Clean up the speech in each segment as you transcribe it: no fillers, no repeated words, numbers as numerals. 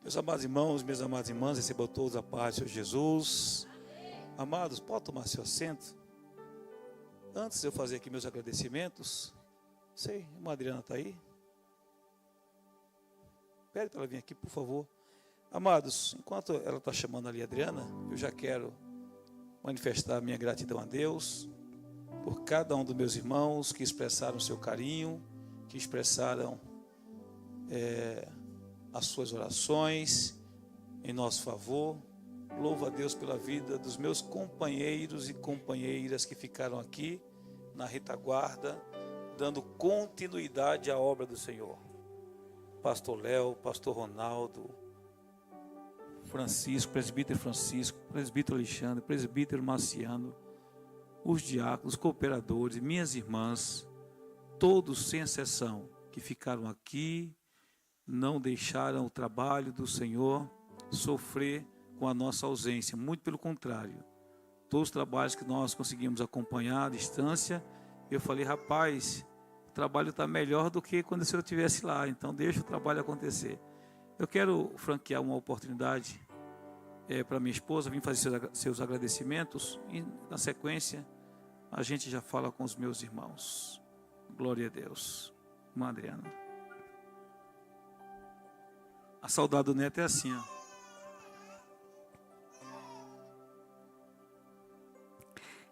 Meus amados irmãos, minhas amadas irmãs, recebam todos a paz do Senhor Jesus. Amados, pode tomar seu assento. Antes de eu fazer aqui meus agradecimentos, sei, a irmã Adriana está aí? Pede para ela vir aqui, por favor. Amados, enquanto ela está chamando ali a Adriana, eu já quero manifestar a minha gratidão a Deus por cada um dos meus irmãos que expressaram seu carinho, que expressaram as suas orações em nosso favor. Louvo a Deus pela vida dos meus companheiros e companheiras que ficaram aqui na retaguarda, dando continuidade à obra do Senhor. Pastor Léo, Pastor Ronaldo, Francisco, Presbítero Alexandre, Presbítero Marciano, os diáconos, os cooperadores, minhas irmãs, todos sem exceção, que ficaram aqui, não deixaram o trabalho do Senhor sofrer com a nossa ausência, muito pelo contrário. Todos os trabalhos que nós conseguimos acompanhar à distância, eu falei, rapaz, o trabalho está melhor do que quando o senhor estivesse lá, então deixa o trabalho acontecer. Eu quero franquear uma oportunidade para minha esposa, vim fazer seus agradecimentos e na sequência a gente já fala com os meus irmãos. Glória a Deus. Irmã Adriana. A saudade do neto é assim, ó.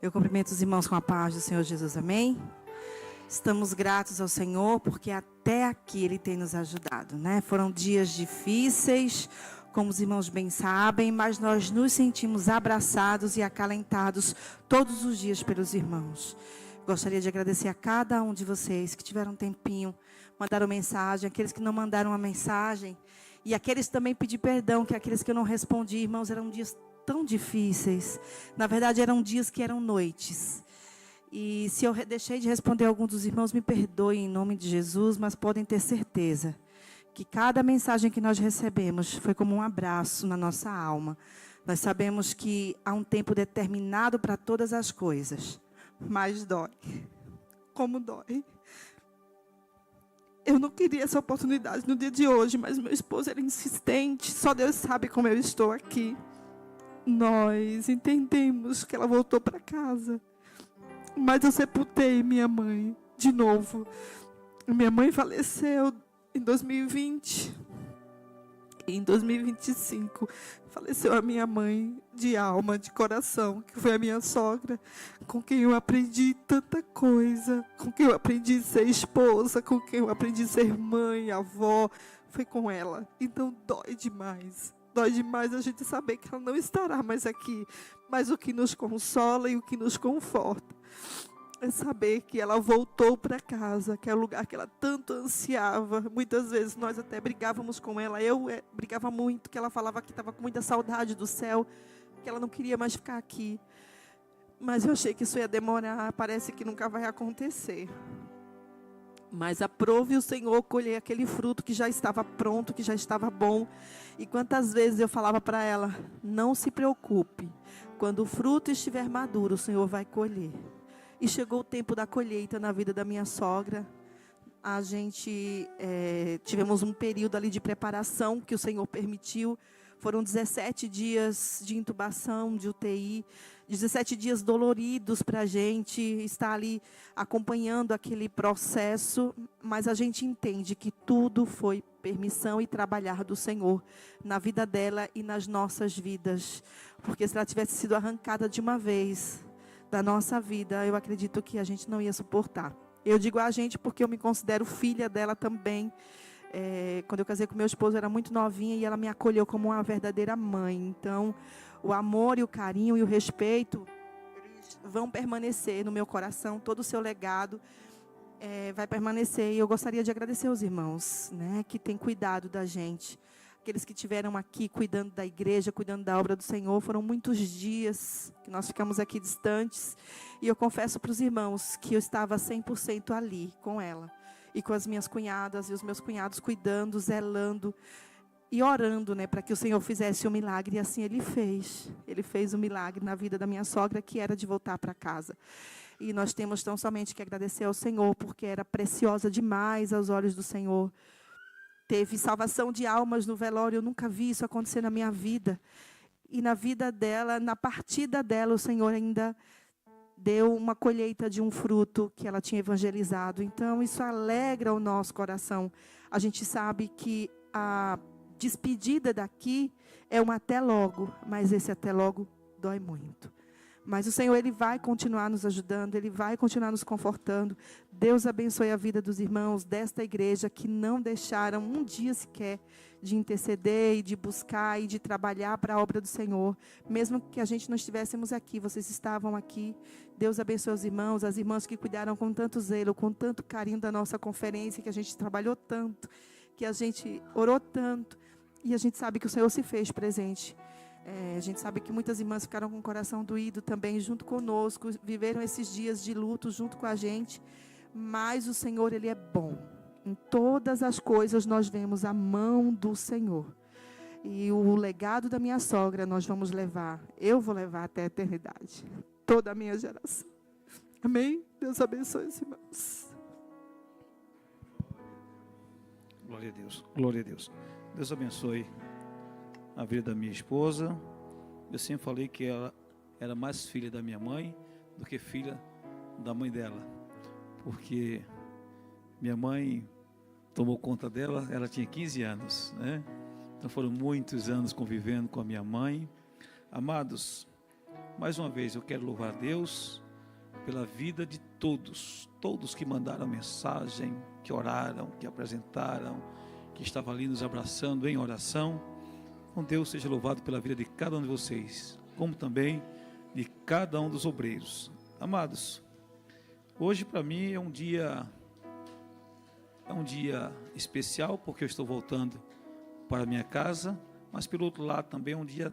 Eu cumprimento os irmãos com a paz do Senhor Jesus, amém? Estamos gratos ao Senhor, porque até aqui Ele tem nos ajudado, né? Foram dias difíceis, como os irmãos bem sabem, mas nós nos sentimos abraçados e acalentados todos os dias pelos irmãos. Gostaria de agradecer a cada um de vocês que tiveram um tempinho, mandaram mensagem, aqueles que não mandaram uma mensagem, e aqueles também pedir perdão, que aqueles que eu não respondi, irmãos, eram dias tão difíceis. Na verdade, eram dias que eram noites. E se eu deixei de responder a algum dos irmãos, me perdoem em nome de Jesus, mas podem ter certeza que cada mensagem que nós recebemos foi como um abraço na nossa alma. Nós sabemos que há um tempo determinado para todas as coisas, mas dói. Como dói. Eu não queria essa oportunidade no dia de hoje, mas meu esposo era insistente. Só Deus sabe como eu estou aqui. Nós entendemos que ela voltou para casa, mas eu sepultei minha mãe de novo. Minha mãe faleceu em 2020. E em 2025 faleceu a minha mãe de alma, de coração, que foi a minha sogra, com quem eu aprendi tanta coisa, com quem eu aprendi a ser esposa, com quem eu aprendi a ser mãe, avó, foi com ela. Então dói demais. Dói demais a gente saber que ela não estará mais aqui. Mas o que nos consola e o que nos conforta é saber que ela voltou para casa, que é o lugar que ela tanto ansiava. Muitas vezes nós até brigávamos com ela. Eu brigava muito, que ela falava que estava com muita saudade do céu, que ela não queria mais ficar aqui. Mas eu achei que isso ia demorar, parece que nunca vai acontecer. Mas aprove o Senhor colher aquele fruto que já estava pronto, que já estava bom. E quantas vezes eu falava para ela, não se preocupe, quando o fruto estiver maduro, o Senhor vai colher. E chegou o tempo da colheita na vida da minha sogra. A gente tivemos um período ali de preparação que o Senhor permitiu. Foram 17 dias de intubação, de UTI, 17 dias doloridos para a gente estar ali acompanhando aquele processo, mas a gente entende que tudo foi permissão e trabalhar do Senhor na vida dela e nas nossas vidas. Porque se ela tivesse sido arrancada de uma vez da nossa vida, eu acredito que a gente não ia suportar. Eu digo a gente porque eu me considero filha dela também. Quando eu casei com meu esposo, eu era muito novinha e ela me acolheu como uma verdadeira mãe. Então, o amor e o carinho e o respeito, eles vão permanecer no meu coração. Todo o seu legado vai permanecer. E eu gostaria de agradecer aos irmãos, né, que têm cuidado da gente. Aqueles que estiveram aqui cuidando da igreja, cuidando da obra do Senhor. Foram muitos dias que nós ficamos aqui distantes. E eu confesso para os irmãos que eu estava 100% ali com ela. E com as minhas cunhadas e os meus cunhados cuidando, zelando e orando, né, para que o Senhor fizesse o milagre. E assim Ele fez. Ele fez o milagre na vida da minha sogra, que era de voltar para casa. E nós temos tão somente que agradecer ao Senhor, porque era preciosa demais aos olhos do Senhor. teve salvação de almas no velório. Eu nunca vi isso acontecer na minha vida. E na vida dela, na partida dela, o Senhor ainda deu uma colheita de um fruto que ela tinha evangelizado. Então, isso alegra o nosso coração. A gente sabe que a despedida daqui é um até logo, mas esse até logo dói muito. Mas o Senhor, Ele vai continuar nos ajudando, Ele vai continuar nos confortando. Deus abençoe a vida dos irmãos desta igreja que não deixaram um dia sequer de interceder e de buscar e de trabalhar para a obra do Senhor. Mesmo que a gente não estivéssemos aqui, vocês estavam aqui. Deus abençoe os irmãos, as irmãs que cuidaram com tanto zelo, com tanto carinho da nossa conferência, que a gente trabalhou tanto, que a gente orou tanto. E a gente sabe que o Senhor se fez presente. A gente sabe que muitas irmãs ficaram com o coração doído também, junto conosco, viveram esses dias de luto junto com a gente, mas o Senhor, Ele é bom. Em todas as coisas nós vemos a mão do Senhor. E o legado da minha sogra nós vamos levar, eu vou levar até a eternidade, toda a minha geração. Amém? Deus abençoe os irmãos. Glória a Deus, glória a Deus. Deus abençoe a vida da minha esposa. Eu sempre falei que ela era mais filha da minha mãe do que filha da mãe dela, porque minha mãe tomou conta dela, ela tinha 15 anos, né? Então foram muitos anos convivendo com a minha mãe. Amados, mais uma vez eu quero louvar a Deus pela vida de todos que mandaram mensagem, que oraram, que apresentaram, que estavam ali nos abraçando em oração. Com Deus seja louvado pela vida de cada um de vocês, como também de cada um dos obreiros. Amados, hoje para mim é um dia especial, porque eu estou voltando para minha casa, mas pelo outro lado também é um dia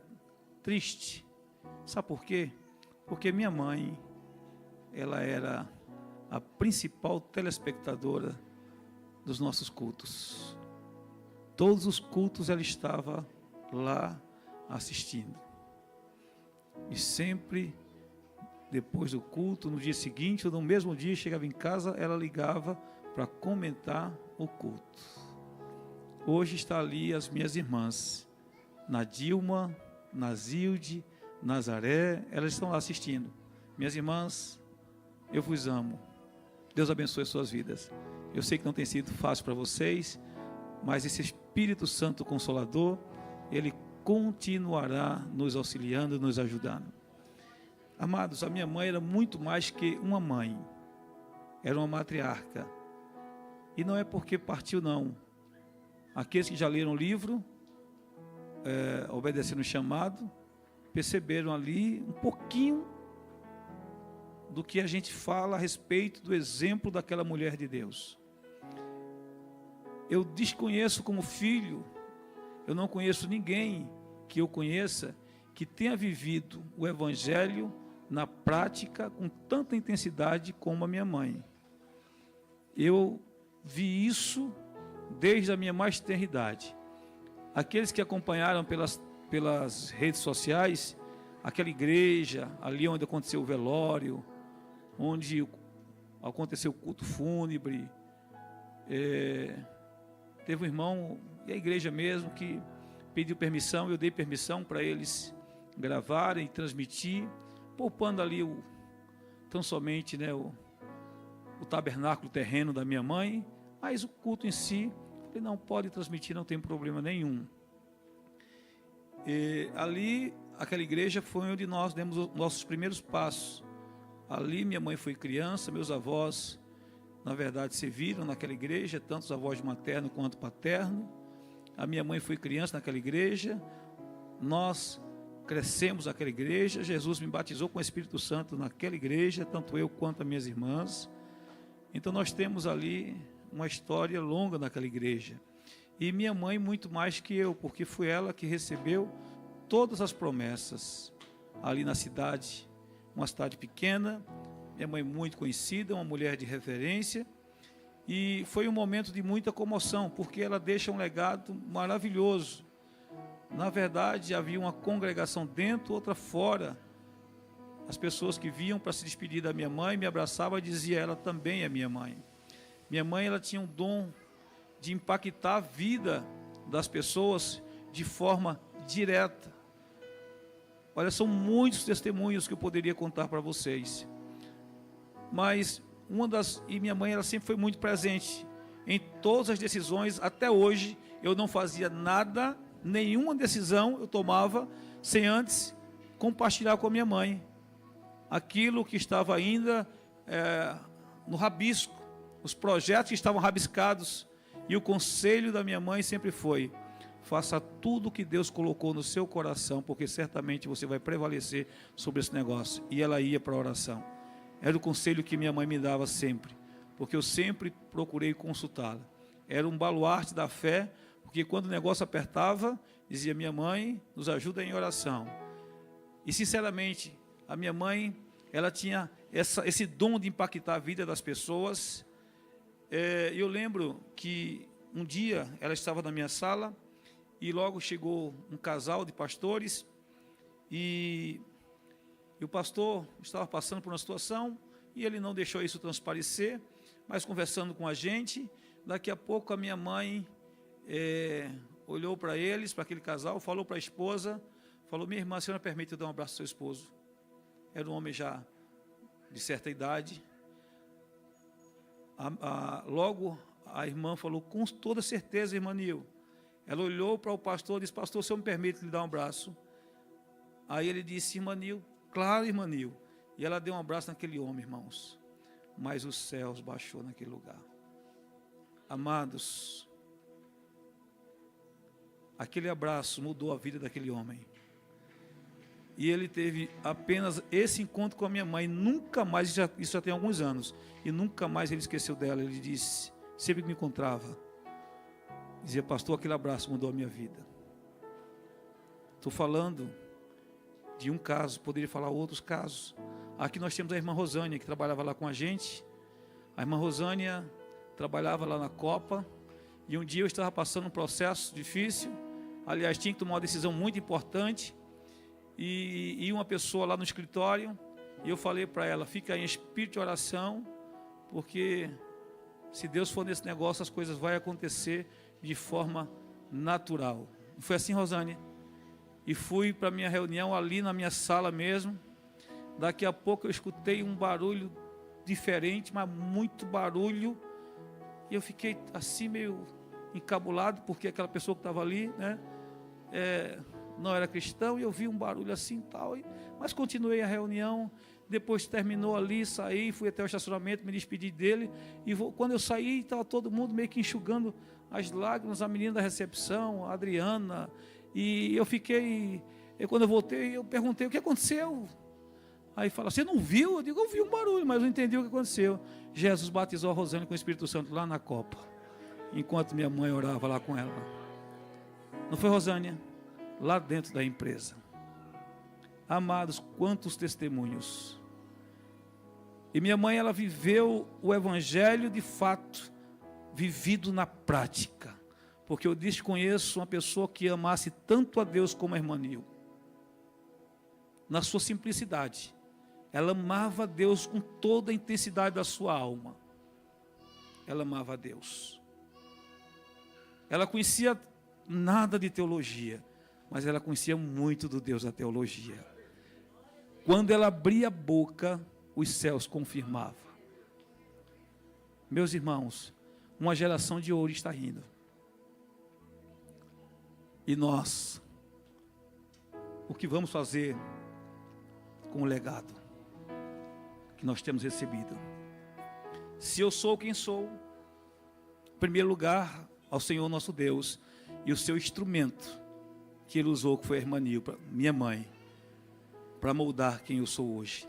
triste. Sabe por quê? Porque minha mãe, ela era a principal telespectadora dos nossos cultos. Todos os cultos ela estava lá assistindo. E sempre, depois do culto, no dia seguinte ou no mesmo dia, chegava em casa, ela ligava para comentar o culto. Hoje está ali as minhas irmãs, Nadilma, Nazilde, Nazaré, elas estão lá assistindo. Minhas irmãs, eu vos amo. Deus abençoe as suas vidas. Eu sei que não tem sido fácil para vocês, mas esse Espírito Santo Consolador, Ele continuará nos auxiliando, nos ajudando. Amados, a minha mãe era muito mais que uma mãe. Era uma matriarca. E não é porque partiu, não. Aqueles que já leram o livro, obedecendo o chamado, perceberam ali um pouquinho do que a gente fala a respeito do exemplo daquela mulher de Deus. Eu desconheço como filho, eu não conheço ninguém que eu conheça que tenha vivido o Evangelho na prática com tanta intensidade como a minha mãe. Eu vi isso desde a minha mais tenra idade. Aqueles que acompanharam pelas redes sociais, aquela igreja, ali onde aconteceu o velório, onde aconteceu o culto fúnebre, teve um irmão, e a igreja mesmo, que pediu permissão, eu dei permissão para eles gravarem e transmitir, poupando ali tão somente, né, o tabernáculo terreno da minha mãe, mas o culto em si, ele não pode transmitir, não tem problema nenhum. E ali, aquela igreja foi onde nós demos os nossos primeiros passos. Ali minha mãe foi criança, meus avós, na verdade, serviram naquela igreja, tanto os avós materno quanto paterno. A minha mãe foi criança naquela igreja, nós crescemos naquela igreja, Jesus me batizou com o Espírito Santo naquela igreja, tanto eu quanto as minhas irmãs. Então nós temos ali uma história longa naquela igreja. E minha mãe muito mais que eu, porque foi ela que recebeu todas as promessas ali na cidade, uma cidade pequena, minha mãe muito conhecida, uma mulher de referência, e foi um momento de muita comoção, porque ela deixa um legado maravilhoso. Na verdade, havia uma congregação dentro, outra fora. As pessoas que vinham para se despedir da minha mãe, me abraçavam e diziam, ela também é minha mãe. Minha mãe, ela tinha um dom de impactar a vida das pessoas de forma direta. Olha, são muitos testemunhos que eu poderia contar para vocês. Mas e minha mãe, ela sempre foi muito presente em todas as decisões. Até hoje, eu não fazia nada, nenhuma decisão eu tomava sem antes compartilhar com a minha mãe aquilo que estava ainda no rabisco, os projetos que estavam rabiscados. E o conselho da minha mãe sempre foi: faça tudo o que Deus colocou no seu coração, porque certamente você vai prevalecer sobre esse negócio. E ela ia para a oração. Era o conselho que minha mãe me dava sempre, porque eu sempre procurei consultá-la. Era um baluarte da fé, porque quando o negócio apertava, dizia: minha mãe, nos ajuda em oração. E sinceramente, a minha mãe, ela tinha esse dom de impactar a vida das pessoas. Eu lembro que um dia ela estava na minha sala e logo chegou um casal de pastores e o pastor estava passando por uma situação e ele não deixou isso transparecer, mas conversando com a gente, daqui a pouco a minha mãe olhou para eles, para aquele casal, falou para a esposa, falou: minha irmã, a senhora permite eu dar um abraço ao seu esposo? Era um homem já de certa idade. Logo a irmã falou: com toda certeza, irmã Nil. Ela olhou para o pastor e disse: pastor, o senhor me permite lhe dar um abraço? Aí ele disse: irmã Nil, claro, irmã Nil. E ela deu um abraço naquele homem, irmãos. Mas os céus baixou naquele lugar. Amados, aquele abraço mudou a vida daquele homem. E ele teve apenas esse encontro com a minha mãe, nunca mais, isso já tem alguns anos, e nunca mais ele esqueceu dela. Ele disse, sempre que me encontrava, dizia: pastor, aquele abraço mudou a minha vida. Estou falando de um caso, poderia falar outros casos. Aqui nós temos a irmã Rosânia, que trabalhava lá com a gente. A irmã Rosânia trabalhava lá na Copa, e um dia eu estava passando um processo difícil, aliás, tinha que tomar uma decisão muito importante, e uma pessoa lá no escritório, e eu falei para ela: fica em espírito de oração, porque se Deus for nesse negócio, as coisas vão acontecer de forma natural. Não foi assim, Rosânia? E fui para a minha reunião ali na minha sala mesmo. Daqui a pouco eu escutei um barulho diferente, mas muito barulho, e eu fiquei assim meio encabulado, porque aquela pessoa que estava ali, né, não era cristão, e eu vi um barulho assim e tal, mas continuei a reunião. Depois terminou ali, saí, fui até o estacionamento, me despedi dele, e quando eu saí, estava todo mundo meio que enxugando as lágrimas, a menina da recepção, a Adriana, e eu fiquei, quando eu voltei, eu perguntei: o que aconteceu? Aí fala: você não viu? Eu digo: eu vi um barulho, mas não entendi o que aconteceu. Jesus batizou a Rosânia com o Espírito Santo lá na Copa, enquanto minha mãe orava lá com ela. Não foi, Rosânia? Lá dentro da empresa. Amados, quantos testemunhos. E minha mãe, ela viveu o evangelho de fato, vivido na prática, porque eu desconheço uma pessoa que amasse tanto a Deus como a irmã Nil. Na sua simplicidade, ela amava a Deus com toda a intensidade da sua alma. Ela amava a Deus. Ela conhecia nada de teologia, mas ela conhecia muito do Deus da teologia. Quando ela abria a boca, os céus confirmavam. Meus irmãos, uma geração de ouro está rindo. E nós, o que vamos fazer com o legado que nós temos recebido? Se eu sou quem sou, em primeiro lugar, ao Senhor nosso Deus, e o seu instrumento que Ele usou, que foi a irmã Nil, minha mãe, para moldar quem eu sou hoje.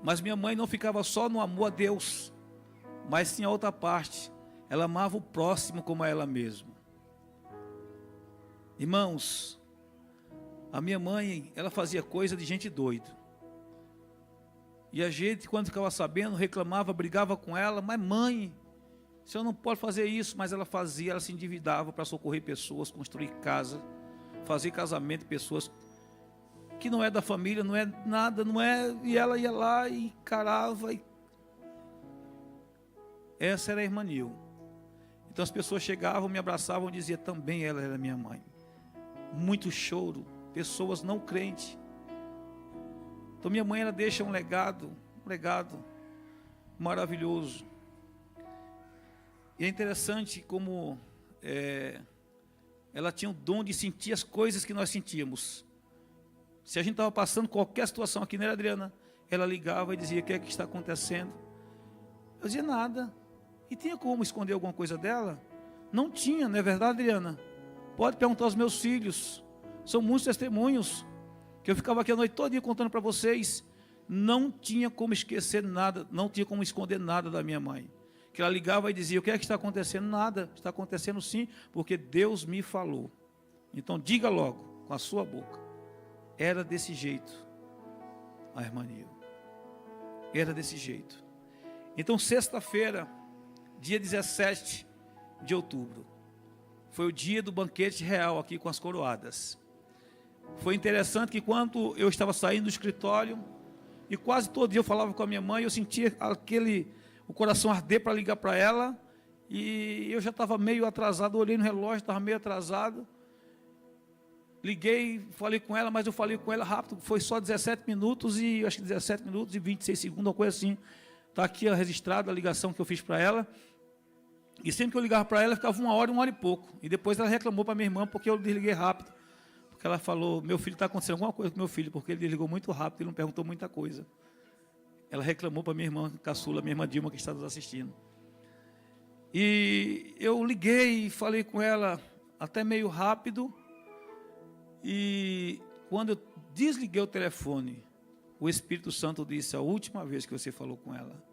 Mas minha mãe não ficava só no amor a Deus, mas sim a outra parte. Ela amava o próximo como a ela mesma. Irmãos, a minha mãe, ela fazia coisa de gente doida. E a gente, quando ficava sabendo, reclamava, brigava com ela: mas mãe, o senhor não pode fazer isso. Mas ela fazia, ela se endividava para socorrer pessoas, construir casa, fazer casamento de pessoas que não é da família, não é nada, não é, e ela ia lá e encarava. Essa era a irmã Nil. Então as pessoas chegavam, me abraçavam e diziam, também ela era minha mãe. Muito choro, pessoas não crentes. Então minha mãe, ela deixa um legado maravilhoso. E é interessante como ela tinha o dom de sentir as coisas que nós sentíamos. Se a gente estava passando qualquer situação aqui, né, Adriana? Ela ligava e dizia, o que é que está acontecendo? Eu dizia, nada. E tinha como esconder alguma coisa dela? Não tinha, não é verdade, Adriana? Pode perguntar aos meus filhos. São muitos testemunhos que eu ficava aqui a noite toda contando para vocês. Não tinha como esquecer nada, não tinha como esconder nada da minha mãe. Que ela ligava e dizia, o que é que está acontecendo? Nada, está acontecendo sim, porque Deus me falou. Então diga logo, com a sua boca. Era desse jeito, a irmã Nil. Era desse jeito. Então sexta-feira, dia 17 de outubro, foi o dia do banquete real aqui com as coroadas. Foi interessante que quando eu estava saindo do escritório, e quase todo dia eu falava com a minha mãe, eu sentia o coração arder para ligar para ela, e eu já estava meio atrasado, olhei no relógio, estava meio atrasado, liguei, falei com ela, mas eu falei com ela rápido, foi só 17 minutos, e acho que 17 minutos e 26 segundos, uma coisa assim, está aqui registrada a ligação que eu fiz para ela, e sempre que eu ligava para ela, ficava uma hora e pouco, e depois ela reclamou para minha irmã, porque eu desliguei rápido, porque ela falou, meu filho, está acontecendo alguma coisa com meu filho, porque ele desligou muito rápido, ele não perguntou muita coisa. Ela reclamou para minha irmã caçula, minha irmã Dilma, que está nos assistindo. E eu liguei e falei com ela até meio rápido, e quando eu desliguei o telefone, o Espírito Santo disse, a última vez que você falou com ela.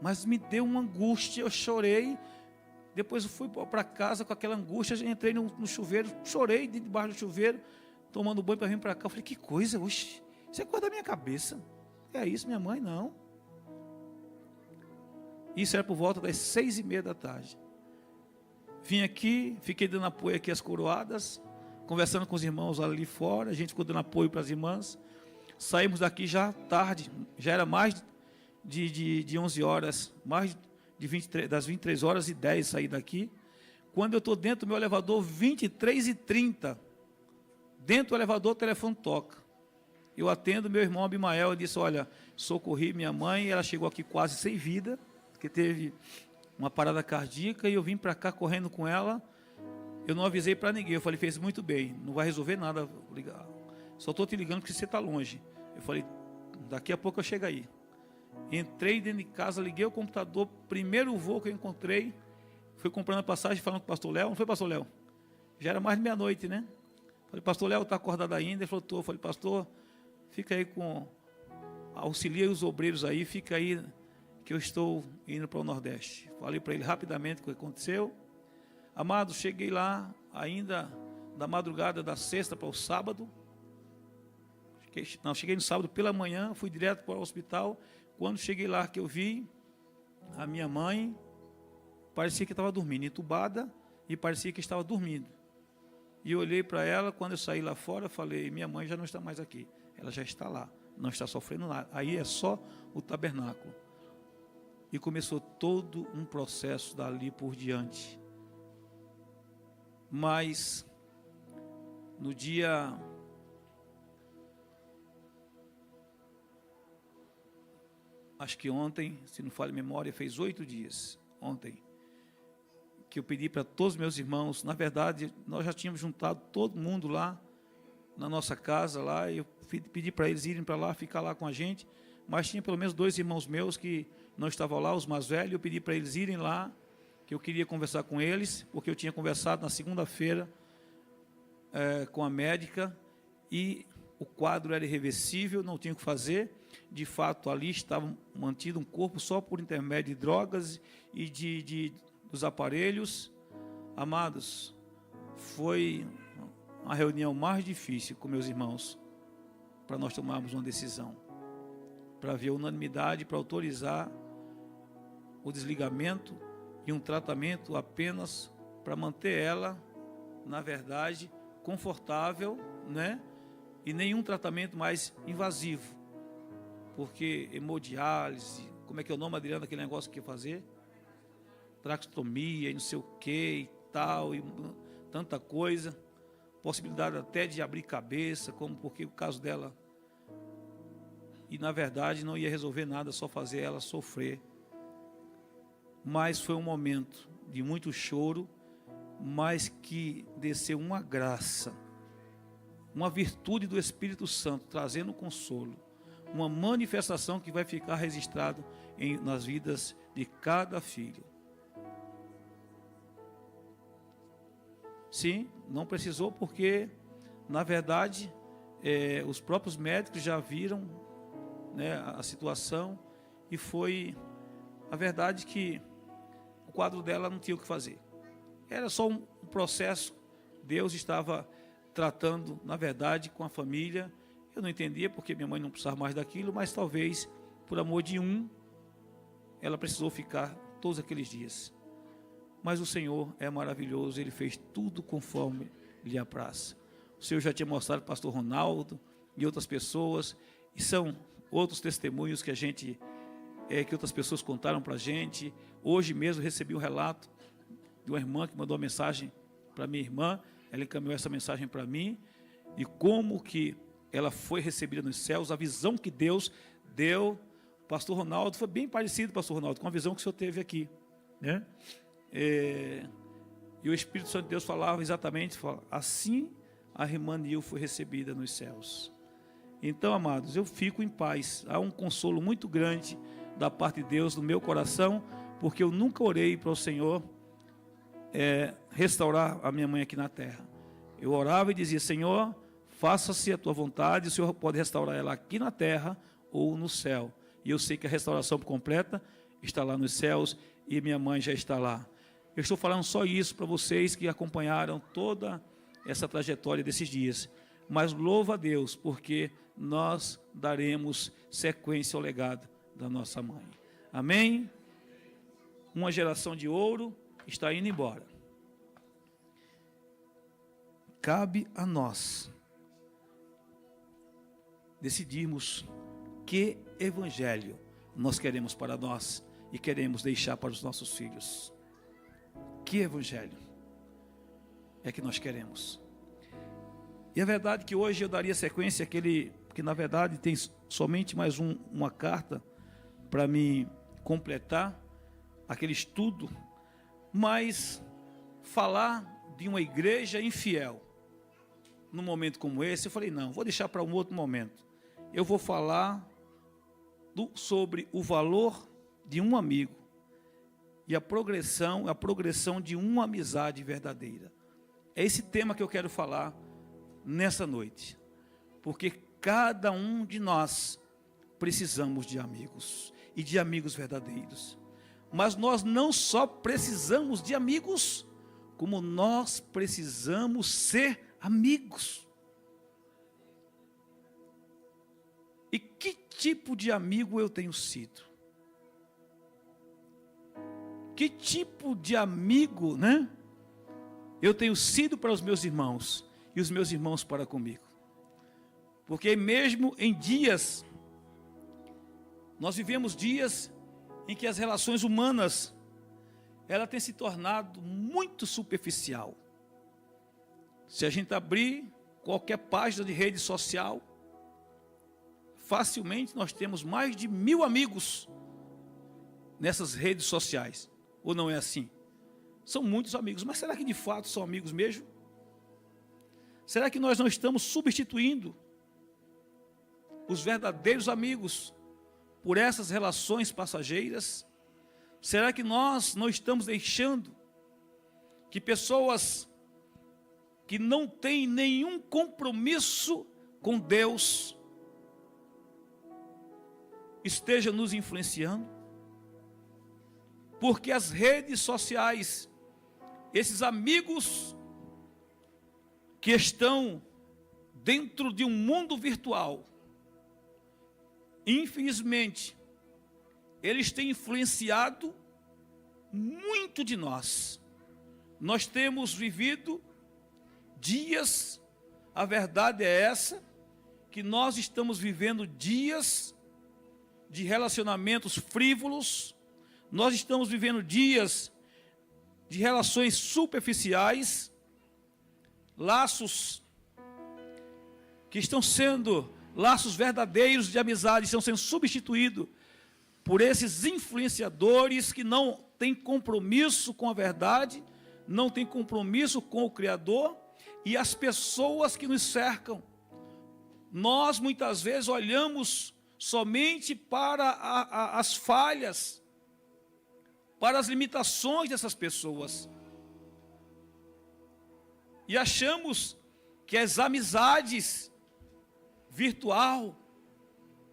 Mas me deu uma angústia, eu chorei. Depois eu fui para casa com aquela angústia, entrei no chuveiro, chorei debaixo do chuveiro, tomando banho para vir para cá. Eu falei, que coisa, oxe, isso é coisa da minha cabeça. É isso, minha mãe? Não. Isso era por volta das 6:30 da tarde. Vim aqui, fiquei dando apoio aqui às coroadas, conversando com os irmãos ali fora, a gente ficou dando apoio para as irmãs. Saímos daqui já tarde, já era mais de 11 horas, mais das 23h10 saí daqui. Quando eu estou dentro do meu elevador, 23h30, dentro do elevador o telefone toca. Eu atendo meu irmão Abimael, eu disse, olha, socorri minha mãe, ela chegou aqui quase sem vida, porque teve uma parada cardíaca, e eu vim para cá correndo com ela. Eu não avisei para ninguém, eu falei, fez muito bem, não vai resolver nada, só estou te ligando porque você está longe. Eu falei, daqui a pouco eu chego aí. Entrei dentro de casa, liguei o computador, primeiro voo que eu encontrei, fui comprando a passagem, falando com o pastor Léo. Não foi, pastor Léo? Já era mais de meia-noite, né? Falei, pastor Léo, está acordado ainda? Ele falou, estou. Falei, pastor, fica aí auxilia os obreiros aí, fica aí, que eu estou indo para o Nordeste. Falei para ele rapidamente o que aconteceu. Amado, cheguei lá, ainda da madrugada da sexta para o sábado. Cheguei no sábado pela manhã, fui direto para o hospital. Quando cheguei lá, que eu vi a minha mãe, parecia que estava dormindo, entubada, e parecia que estava dormindo. E eu olhei para ela, quando eu saí lá fora, falei, minha mãe já não está mais aqui, ela já está lá, não está sofrendo nada. Aí é só o tabernáculo. E começou todo um processo dali por diante. Mas, no dia... Acho que ontem, se não falha a memória, fez 8 dias, ontem, que eu pedi para todos os meus irmãos, na verdade, nós já tínhamos juntado todo mundo lá, na nossa casa, lá, e eu pedi para eles irem para lá, ficar lá com a gente, mas tinha pelo menos 2 irmãos meus que não estavam lá, os mais velhos, eu pedi para eles irem lá, que eu queria conversar com eles, porque eu tinha conversado na segunda-feira com a médica, e o quadro era irreversível, não tinha o que fazer. De fato, ali estava mantido um corpo só por intermédio de drogas e dos aparelhos. Amados, foi a reunião mais difícil com meus irmãos, para nós tomarmos uma decisão, para haver unanimidade, para autorizar o desligamento e um tratamento apenas para manter ela, na verdade, confortável, né? E nenhum tratamento mais invasivo. Porque hemodiálise, como é que é o nome, Adriana, aquele negócio que ia fazer? traqueostomia e não sei o que e tal, e tanta coisa, possibilidade até de abrir cabeça, como porque o caso dela, e na verdade não ia resolver nada, só fazer ela sofrer. Mas foi um momento de muito choro, mas que desceu uma graça, uma virtude do Espírito Santo, trazendo consolo, uma manifestação que vai ficar registrado nas vidas de cada filho. Sim, não precisou porque, na verdade, os próprios médicos já viram, né, a situação, e foi a verdade que o quadro dela não tinha o que fazer. Era só um processo. Deus estava tratando, na verdade, com a família. Eu não entendia porque minha mãe não precisava mais daquilo, mas talvez, por amor de ela precisou ficar todos aqueles dias. Mas o Senhor é maravilhoso, Ele fez tudo conforme lhe apraz. O Senhor já tinha mostrado para o pastor Ronaldo e outras pessoas, e são outros testemunhos que que outras pessoas contaram para a gente. Hoje mesmo recebi um relato de uma irmã que mandou uma mensagem para minha irmã, ela encaminhou essa mensagem para mim, e como que ela foi recebida nos céus, a visão que Deus deu. Pastor Ronaldo, foi bem parecido, pastor Ronaldo, com a visão que o senhor teve aqui, né? E o Espírito Santo de Deus falava exatamente, assim a irmã Nil foi recebida nos céus. Então, amados, eu fico em paz. Há um consolo muito grande da parte de Deus no meu coração, porque eu nunca orei para o Senhor restaurar a minha mãe aqui na terra. Eu orava e dizia: Senhor, faça-se a tua vontade, o Senhor pode restaurar ela aqui na terra ou no céu. E eu sei que a restauração completa está lá nos céus, e minha mãe já está lá. Eu estou falando só isso para vocês que acompanharam toda essa trajetória desses dias. Mas louva a Deus, porque nós daremos sequência ao legado da nossa mãe. Amém? Uma geração de ouro está indo embora. Cabe a nós decidirmos que evangelho nós queremos para nós e queremos deixar para os nossos filhos. Que evangelho é que nós queremos? E é verdade que hoje eu daria sequência àquele, que na verdade tem somente mais uma carta para me completar aquele estudo, mas falar de uma igreja infiel num momento como esse, eu falei, não, vou deixar para um outro momento. Eu vou falar sobre o valor de um amigo e a progressão de uma amizade verdadeira. É esse tema que eu quero falar nessa noite, porque cada um de nós precisamos de amigos e de amigos verdadeiros. Mas nós não só precisamos de amigos, como nós precisamos ser amigos. E que tipo de amigo eu tenho sido? Que tipo de amigo, né, eu tenho sido para os meus irmãos e os meus irmãos para comigo? Porque mesmo em dias, nós vivemos dias em que as relações humanas, ela tem se tornado muito superficial. Se a gente abrir qualquer página de rede social, facilmente nós temos mais de 1000 amigos nessas redes sociais. Ou não é assim? São muitos amigos, mas será que de fato são amigos mesmo? Será que nós não estamos substituindo os verdadeiros amigos por essas relações passageiras? Será que nós não estamos deixando que pessoas que não têm nenhum compromisso com Deus estejam nos influenciando? Porque as redes sociais, esses amigos que estão dentro de um mundo virtual, infelizmente, eles têm influenciado muito de nós. Nós temos vivido dias, a verdade é essa, que nós estamos vivendo dias de relacionamentos frívolos, nós estamos vivendo dias de relações superficiais, laços que estão sendo laços verdadeiros de amizade, estão sendo substituídos por esses influenciadores que não têm compromisso com a verdade, não têm compromisso com o Criador e as pessoas que nos cercam. Nós muitas vezes olhamos somente para as falhas, para as limitações dessas pessoas e achamos que as amizades virtual,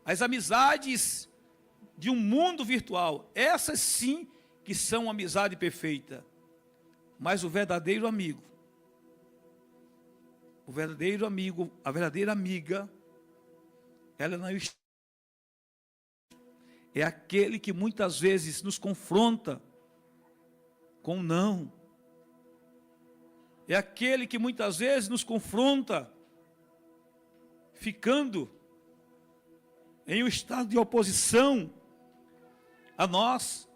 as amizades de um mundo virtual, essas sim que são amizade perfeita. Mas o verdadeiro amigo, a verdadeira amiga, ela não é aquele que muitas vezes nos confronta com não. É aquele que muitas vezes nos confronta ficando em um estado de oposição a nós,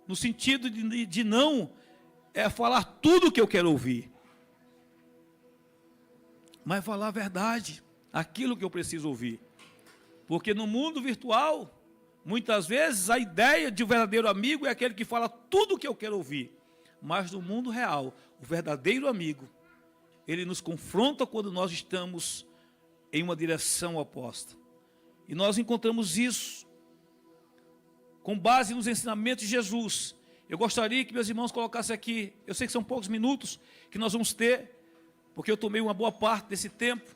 no sentido de não falar tudo o que eu quero ouvir, mas falar a verdade, aquilo que eu preciso ouvir. Porque no mundo virtual, muitas vezes a ideia de um verdadeiro amigo é aquele que fala tudo o que eu quero ouvir, mas no mundo real, o verdadeiro amigo, ele nos confronta quando nós estamos em uma direção oposta. E nós encontramos isso com base nos ensinamentos de Jesus. Eu gostaria que meus irmãos colocassem aqui, eu sei que são poucos minutos que nós vamos ter, porque eu tomei uma boa parte desse tempo,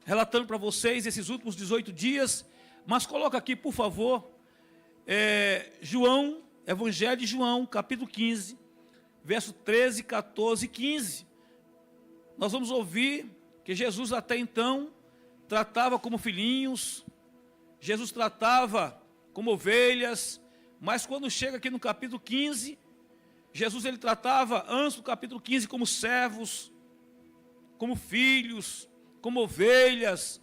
relatando para vocês esses últimos 18 dias, mas coloca aqui, por favor, Evangelho de João, capítulo 15, verso 13, 14 e 15. Nós vamos ouvir que Jesus até então tratava como filhinhos, Jesus tratava como ovelhas, mas quando chega aqui no capítulo 15, Jesus ele tratava antes do capítulo 15 como servos, como filhos, como ovelhas,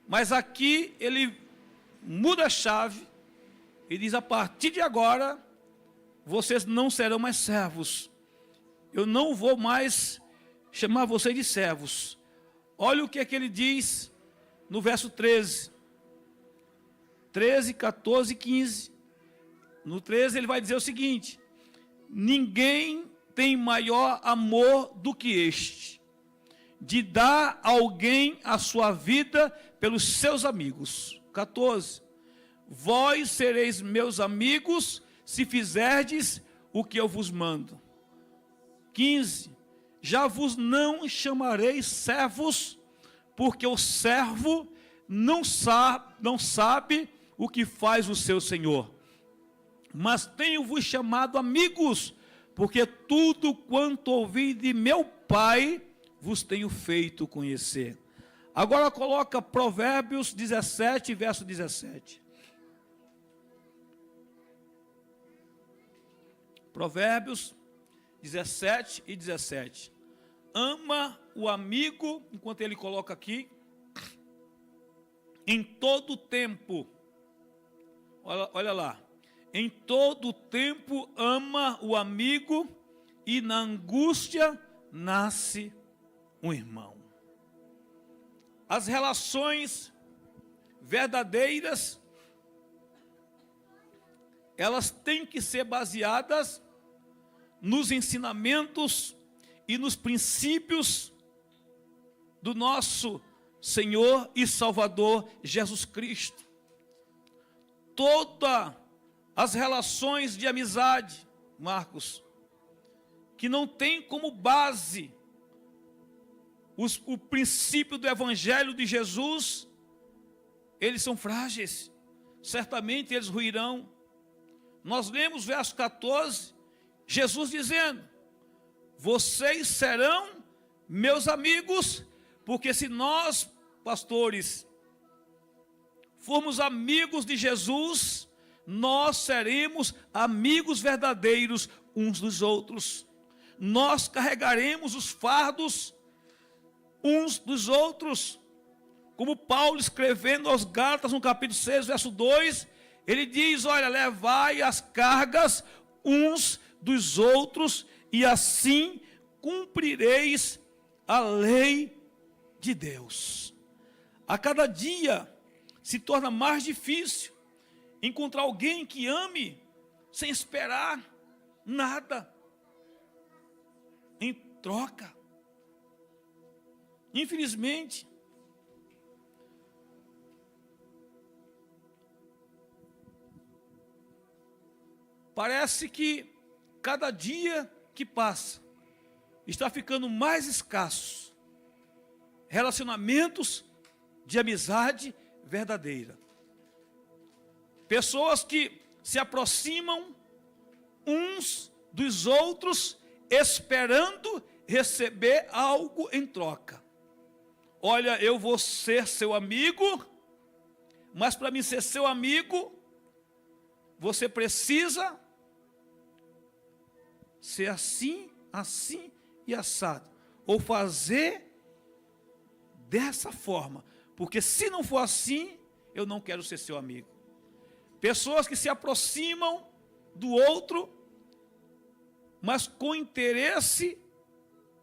mas aqui ele muda a chave e diz: a partir de agora, vocês não serão mais servos, eu não vou mais chamar vocês de servos. Olha o que é que ele diz no verso 13, 14 e 15. No 13 ele vai dizer o seguinte: ninguém tem maior amor do que este, de dar a alguém a sua vida pelos seus amigos. 14, vós sereis meus amigos se fizerdes o que eu vos mando. 15, já vos não chamarei servos, porque o servo não sabe o que faz o seu senhor. Mas tenho-vos chamado amigos, porque tudo quanto ouvi de meu Pai vos tenho feito conhecer. Agora coloca Provérbios 17, verso 17. Provérbios 17 e 17. Ama o amigo, enquanto ele coloca aqui, em todo tempo. Olha lá. Em todo tempo ama o amigo, e na angústia nasce um irmão. As relações verdadeiras, elas têm que ser baseadas nos ensinamentos e nos princípios do nosso Senhor e Salvador Jesus Cristo. Todas as relações de amizade, Marcos, que não tem como base o princípio do Evangelho de Jesus, eles são frágeis, certamente eles ruirão. Nós lemos verso 14, Jesus dizendo: vocês serão meus amigos, porque se nós, pastores, formos amigos de Jesus, nós seremos amigos verdadeiros uns dos outros. Nós carregaremos os fardos uns dos outros. Como Paulo escrevendo aos Gálatas no capítulo 6, verso 2, ele diz: olha, levai as cargas uns dos outros, e assim cumprireis a lei de Deus. A cada dia se torna mais difícil encontrar alguém que ame sem esperar nada em troca. Infelizmente, parece que cada dia que passa está ficando mais escasso relacionamentos de amizade verdadeira. Pessoas que se aproximam uns dos outros esperando receber algo em troca. Olha, eu vou ser seu amigo, mas para mim ser seu amigo, você precisa ser assim, assim e assado. Ou fazer dessa forma. Porque se não for assim, eu não quero ser seu amigo. Pessoas que se aproximam do outro, mas com interesse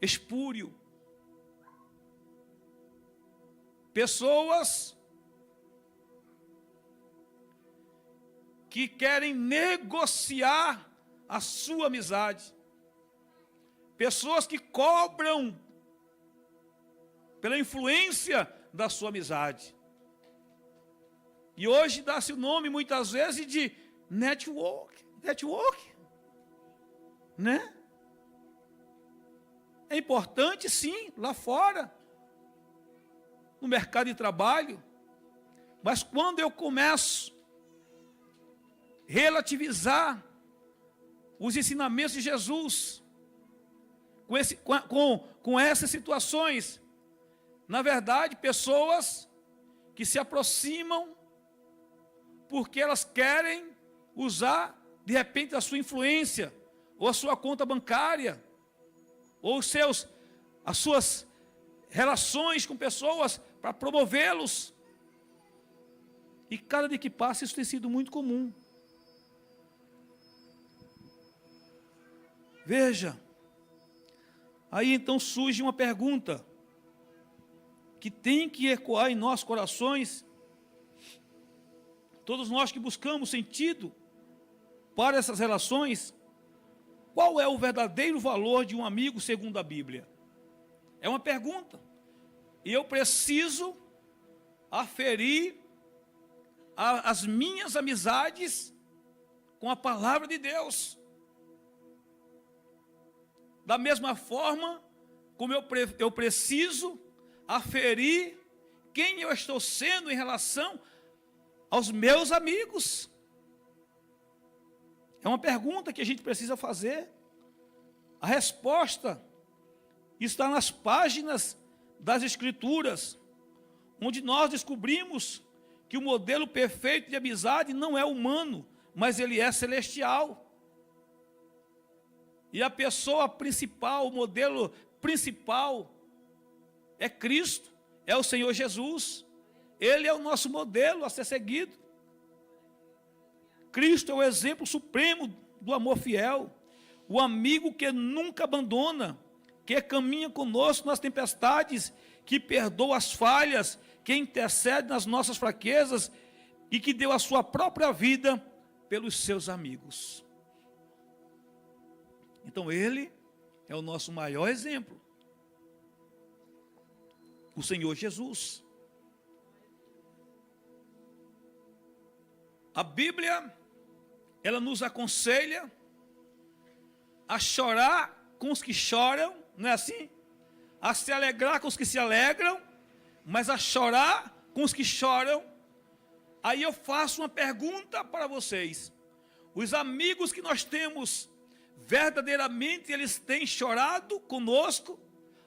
espúrio. Pessoas que querem negociar a sua amizade. Pessoas que cobram pela influência da sua amizade. E hoje dá-se o nome muitas vezes de network, né? É importante sim, lá fora, no mercado de trabalho, mas quando eu começo a relativizar os ensinamentos de Jesus com essas situações, na verdade, pessoas que se aproximam porque elas querem usar, de repente, a sua influência, ou a sua conta bancária, ou as suas relações com pessoas para promovê-los. E cada dia que passa, isso tem sido muito comum. Veja, aí então surge uma pergunta que tem que ecoar em nossos corações. Todos nós que buscamos sentido para essas relações, qual é o verdadeiro valor de um amigo segundo a Bíblia? É uma pergunta. E eu preciso aferir as minhas amizades com a palavra de Deus. Da mesma forma como eu preciso aferir quem eu estou sendo em relação aos meus amigos. É uma pergunta que a gente precisa fazer. A resposta está nas páginas das Escrituras, onde nós descobrimos que o modelo perfeito de amizade não é humano, mas ele é celestial. E a pessoa principal, o modelo principal é Cristo, é o Senhor Jesus. Ele é o nosso modelo a ser seguido. Cristo é o exemplo supremo do amor fiel, o amigo que nunca abandona, que caminha conosco nas tempestades, que perdoa as falhas, que intercede nas nossas fraquezas e que deu a sua própria vida pelos seus amigos. Então ele é o nosso maior exemplo, o Senhor Jesus. A Bíblia, ela nos aconselha a chorar com os que choram, não é assim? A se alegrar com os que se alegram, mas a chorar com os que choram. Aí eu faço uma pergunta para vocês. Os amigos que nós temos, verdadeiramente eles têm chorado conosco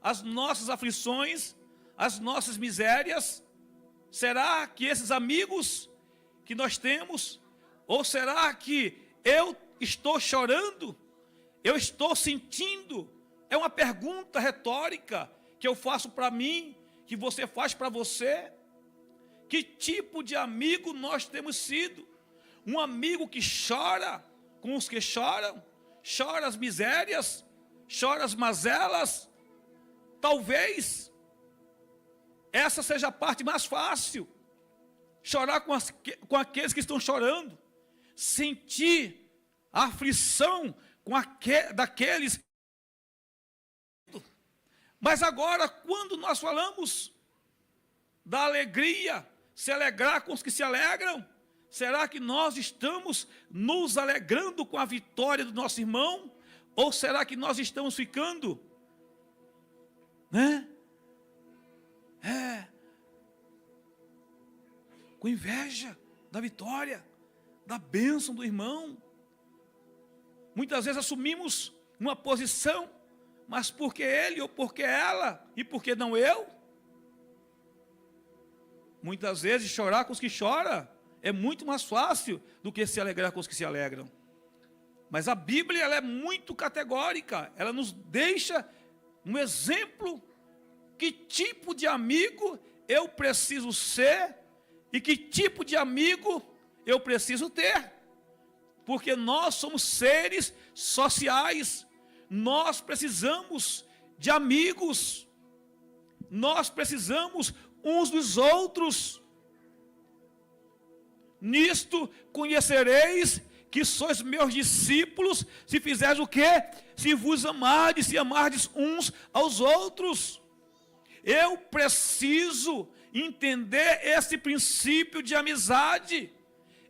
as nossas aflições, as nossas misérias? Será que esses amigos que nós temos, ou será que eu estou chorando? Eu estou sentindo? É uma pergunta retórica que eu faço para mim, que você faz para você. Que tipo de amigo nós temos sido? Um amigo que chora com os que choram? chora as misérias, chora as mazelas. Talvez essa seja a parte mais fácil. Chorar com aqueles que estão chorando. Sentir a aflição daqueles. Mas agora, quando nós falamos da alegria, se alegrar com os que se alegram, será que nós estamos nos alegrando com a vitória do nosso irmão? Ou será que nós estamos ficando, com inveja da vitória, da bênção do irmão? Muitas vezes assumimos uma posição, mas por que ele ou por que ela e por que não eu? Muitas vezes chorar com os que choram é muito mais fácil do que se alegrar com os que se alegram. Mas a Bíblia, ela é muito categórica, ela nos deixa um exemplo que tipo de amigo eu preciso ser e que tipo de amigo eu preciso ter. Porque nós somos seres sociais, nós precisamos de amigos, nós precisamos uns dos outros. Nisto conhecereis que sois meus discípulos, se fizeres o quê? Se vos amardes, se amardes uns aos outros. Eu preciso entender esse princípio de amizade.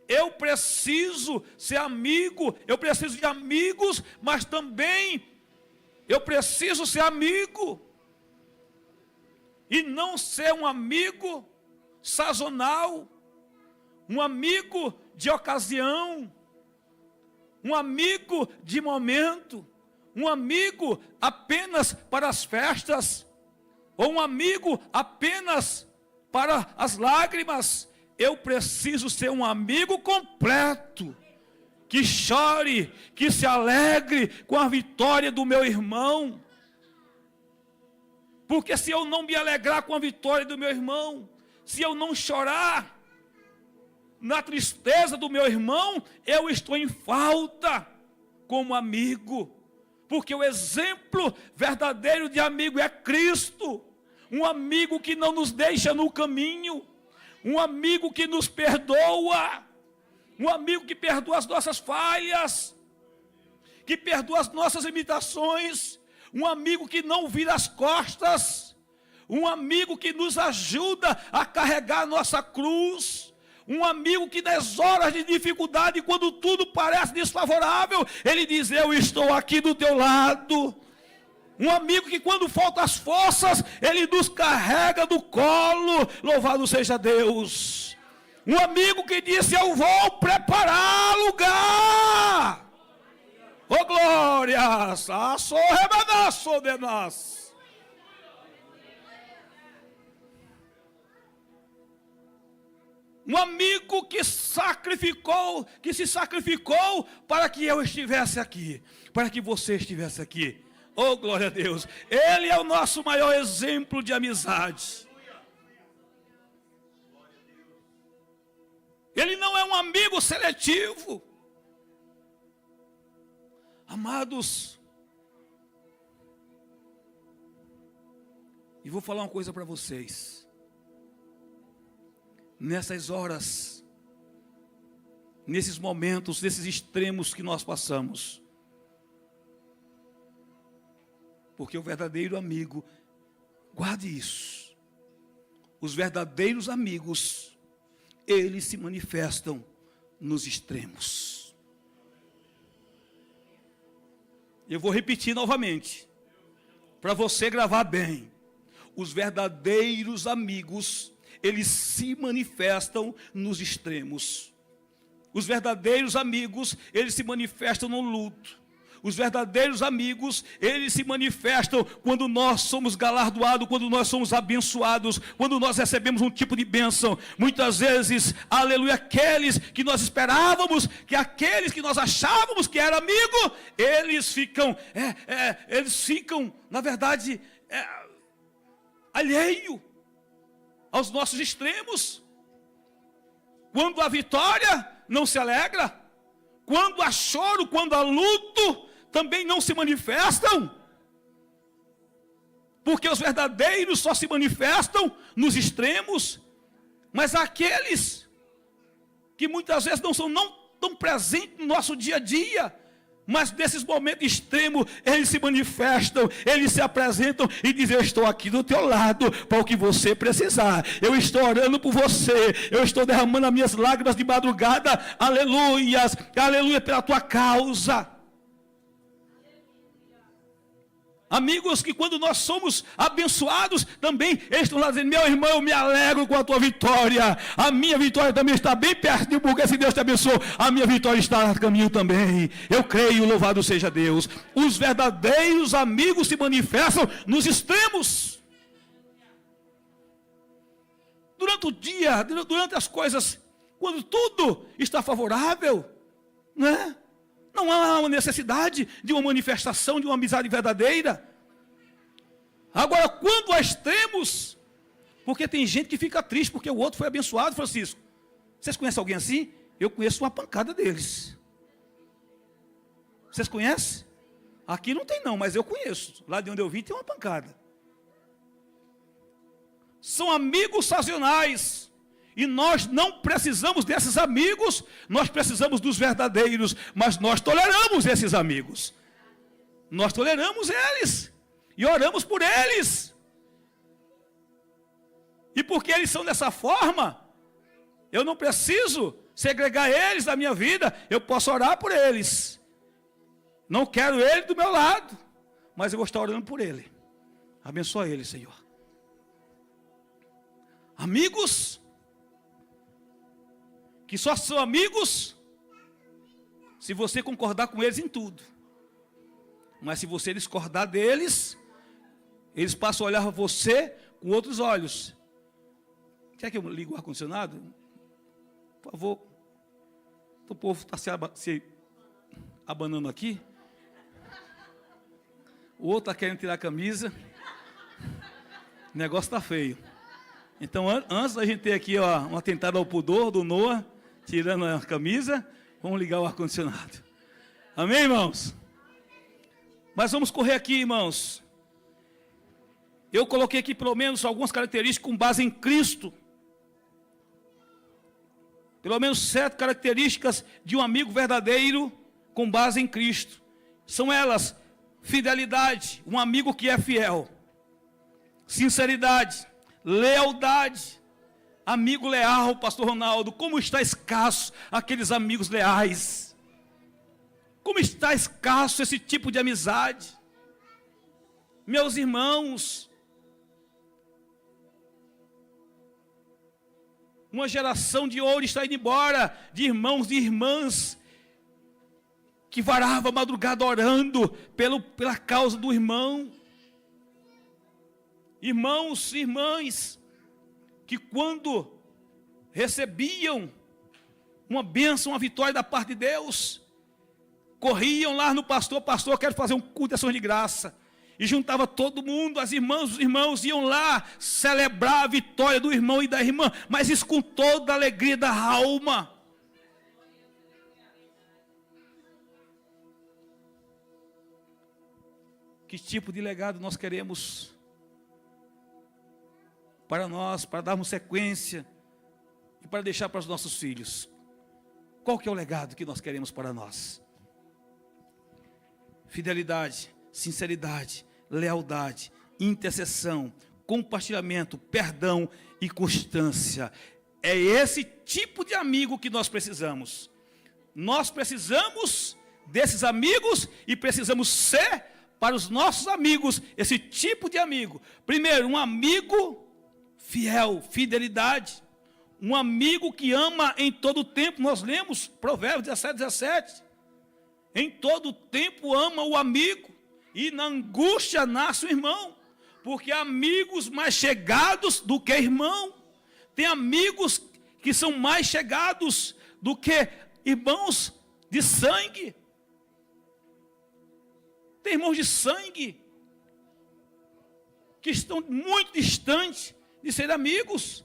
Eu preciso ser amigo, eu preciso de amigos, mas também eu preciso ser amigo. E não ser um amigo sazonal, um amigo de ocasião, um amigo de momento, um amigo apenas para as festas, ou um amigo apenas para as lágrimas. Eu preciso ser um amigo completo, que chore, que se alegre com a vitória do meu irmão. Porque se eu não me alegrar com a vitória do meu irmão, se eu não chorar na tristeza do meu irmão, eu estou em falta como amigo. Porque o exemplo verdadeiro de amigo é Cristo. Um amigo que não nos deixa no caminho. Um amigo que nos perdoa. Um amigo que perdoa as nossas falhas. Que perdoa as nossas imitações. Um amigo que não vira as costas. Um amigo que nos ajuda a carregar a nossa cruz. Um amigo que nas horas de dificuldade, quando tudo parece desfavorável, ele diz: eu estou aqui do teu lado. Um amigo que quando faltam as forças, ele nos carrega do colo. Louvado seja Deus. Um amigo que disse: eu vou preparar lugar. Oh glórias, a sorrebanaço de nós. Um amigo que se sacrificou para que eu estivesse aqui, para que você estivesse aqui. Oh glória a Deus. Ele é o nosso maior exemplo de amizade. Ele não é um amigo seletivo. Amados, e vou falar uma coisa para vocês. Nessas horas, nesses momentos, nesses extremos que nós passamos, porque o verdadeiro amigo, guarde isso, os verdadeiros amigos, eles se manifestam nos extremos. Eu vou repetir novamente, para você gravar bem. Os verdadeiros amigos, eles se manifestam nos extremos. Os verdadeiros amigos, eles se manifestam no luto. Os verdadeiros amigos, eles se manifestam quando nós somos galardoados, quando nós somos abençoados, quando nós recebemos um tipo de bênção. Muitas vezes, aleluia, aqueles que nós esperávamos, que aqueles que nós achávamos que era amigo, eles ficam, na verdade, alheio aos nossos extremos. Quando a vitória não se alegra, quando há choro, quando há luto, também não se manifestam. Porque os verdadeiros só se manifestam nos extremos. Mas aqueles que muitas vezes não são tão presentes no nosso dia a dia, mas nesses momentos extremos, eles se manifestam, eles se apresentam e dizem: eu estou aqui do teu lado para o que você precisar. Eu estou orando por você. Eu estou derramando as minhas lágrimas de madrugada. Aleluias, aleluia, pela tua causa. Amigos que quando nós somos abençoados, também eles estão lá dizendo: meu irmão, eu me alegro com a tua vitória. A minha vitória também está bem pertinho, porque se Deus te abençoou, a minha vitória está no caminho também. Eu creio, louvado seja Deus. Os verdadeiros amigos se manifestam nos extremos. Durante o dia, durante as coisas, quando tudo está favorável, né? Não há uma necessidade de uma manifestação de uma amizade verdadeira. Agora, quando há extremos, porque tem gente que fica triste porque o outro foi abençoado, Francisco. Vocês conhecem alguém assim? Eu conheço uma pancada deles. Vocês conhecem? Aqui não tem não, mas eu conheço. Lá de onde eu vim tem uma pancada. São amigos sazonais. E nós não precisamos desses amigos, nós precisamos dos verdadeiros, mas nós toleramos esses amigos. Nós toleramos eles e oramos por eles. E porque eles são dessa forma, eu não preciso segregar eles da minha vida, eu posso orar por eles. Não quero ele do meu lado, mas eu vou estar orando por ele. Abençoa ele, Senhor. Amigos que só são amigos se você concordar com eles em tudo. Mas se você discordar deles, eles passam a olhar para você com outros olhos. Quer que eu ligue o ar-condicionado? Por favor. O povo está se abanando aqui. O outro está querendo tirar a camisa. O negócio está feio. Então, antes da gente ter aqui um atentado ao pudor do Noah, tirando a camisa, vamos ligar o ar-condicionado. Amém, irmãos? Mas vamos correr aqui, irmãos. Eu coloquei aqui pelo menos algumas características com base em Cristo. Pelo menos 7 características de um amigo verdadeiro com base em Cristo. São elas: fidelidade, um amigo que é fiel. Sinceridade, lealdade, amigo leal. Pastor Ronaldo, como está escasso aqueles amigos leais. Como está escasso esse tipo de amizade. Meus irmãos, uma geração de ouro está indo embora, de irmãos e irmãs, que varava a madrugada orando pela causa do irmão. Irmãos e irmãs, que quando recebiam uma bênção, uma vitória da parte de Deus, corriam lá no pastor: pastor, eu quero fazer um culto de ação de graça. E juntava todo mundo, as irmãs, os irmãos iam lá celebrar a vitória do irmão e da irmã, mas isso com toda a alegria da alma. Que tipo de legado nós queremos para nós, para darmos sequência e para deixar para os nossos filhos? Qual que é o legado que nós queremos para nós? Fidelidade, sinceridade, lealdade, intercessão, compartilhamento, perdão e constância. É esse tipo de amigo que nós precisamos. Nós precisamos desses amigos e precisamos ser para os nossos amigos esse tipo de amigo. Primeiro, um amigo fiel, fidelidade. Um amigo que ama em todo tempo. Nós lemos Provérbios 17. Em todo tempo ama o amigo, e na angústia nasce o irmão. Porque há amigos mais chegados do que irmão. Tem amigos que são mais chegados do que irmãos de sangue. Tem irmãos de sangue que estão muito distantes de ser amigos.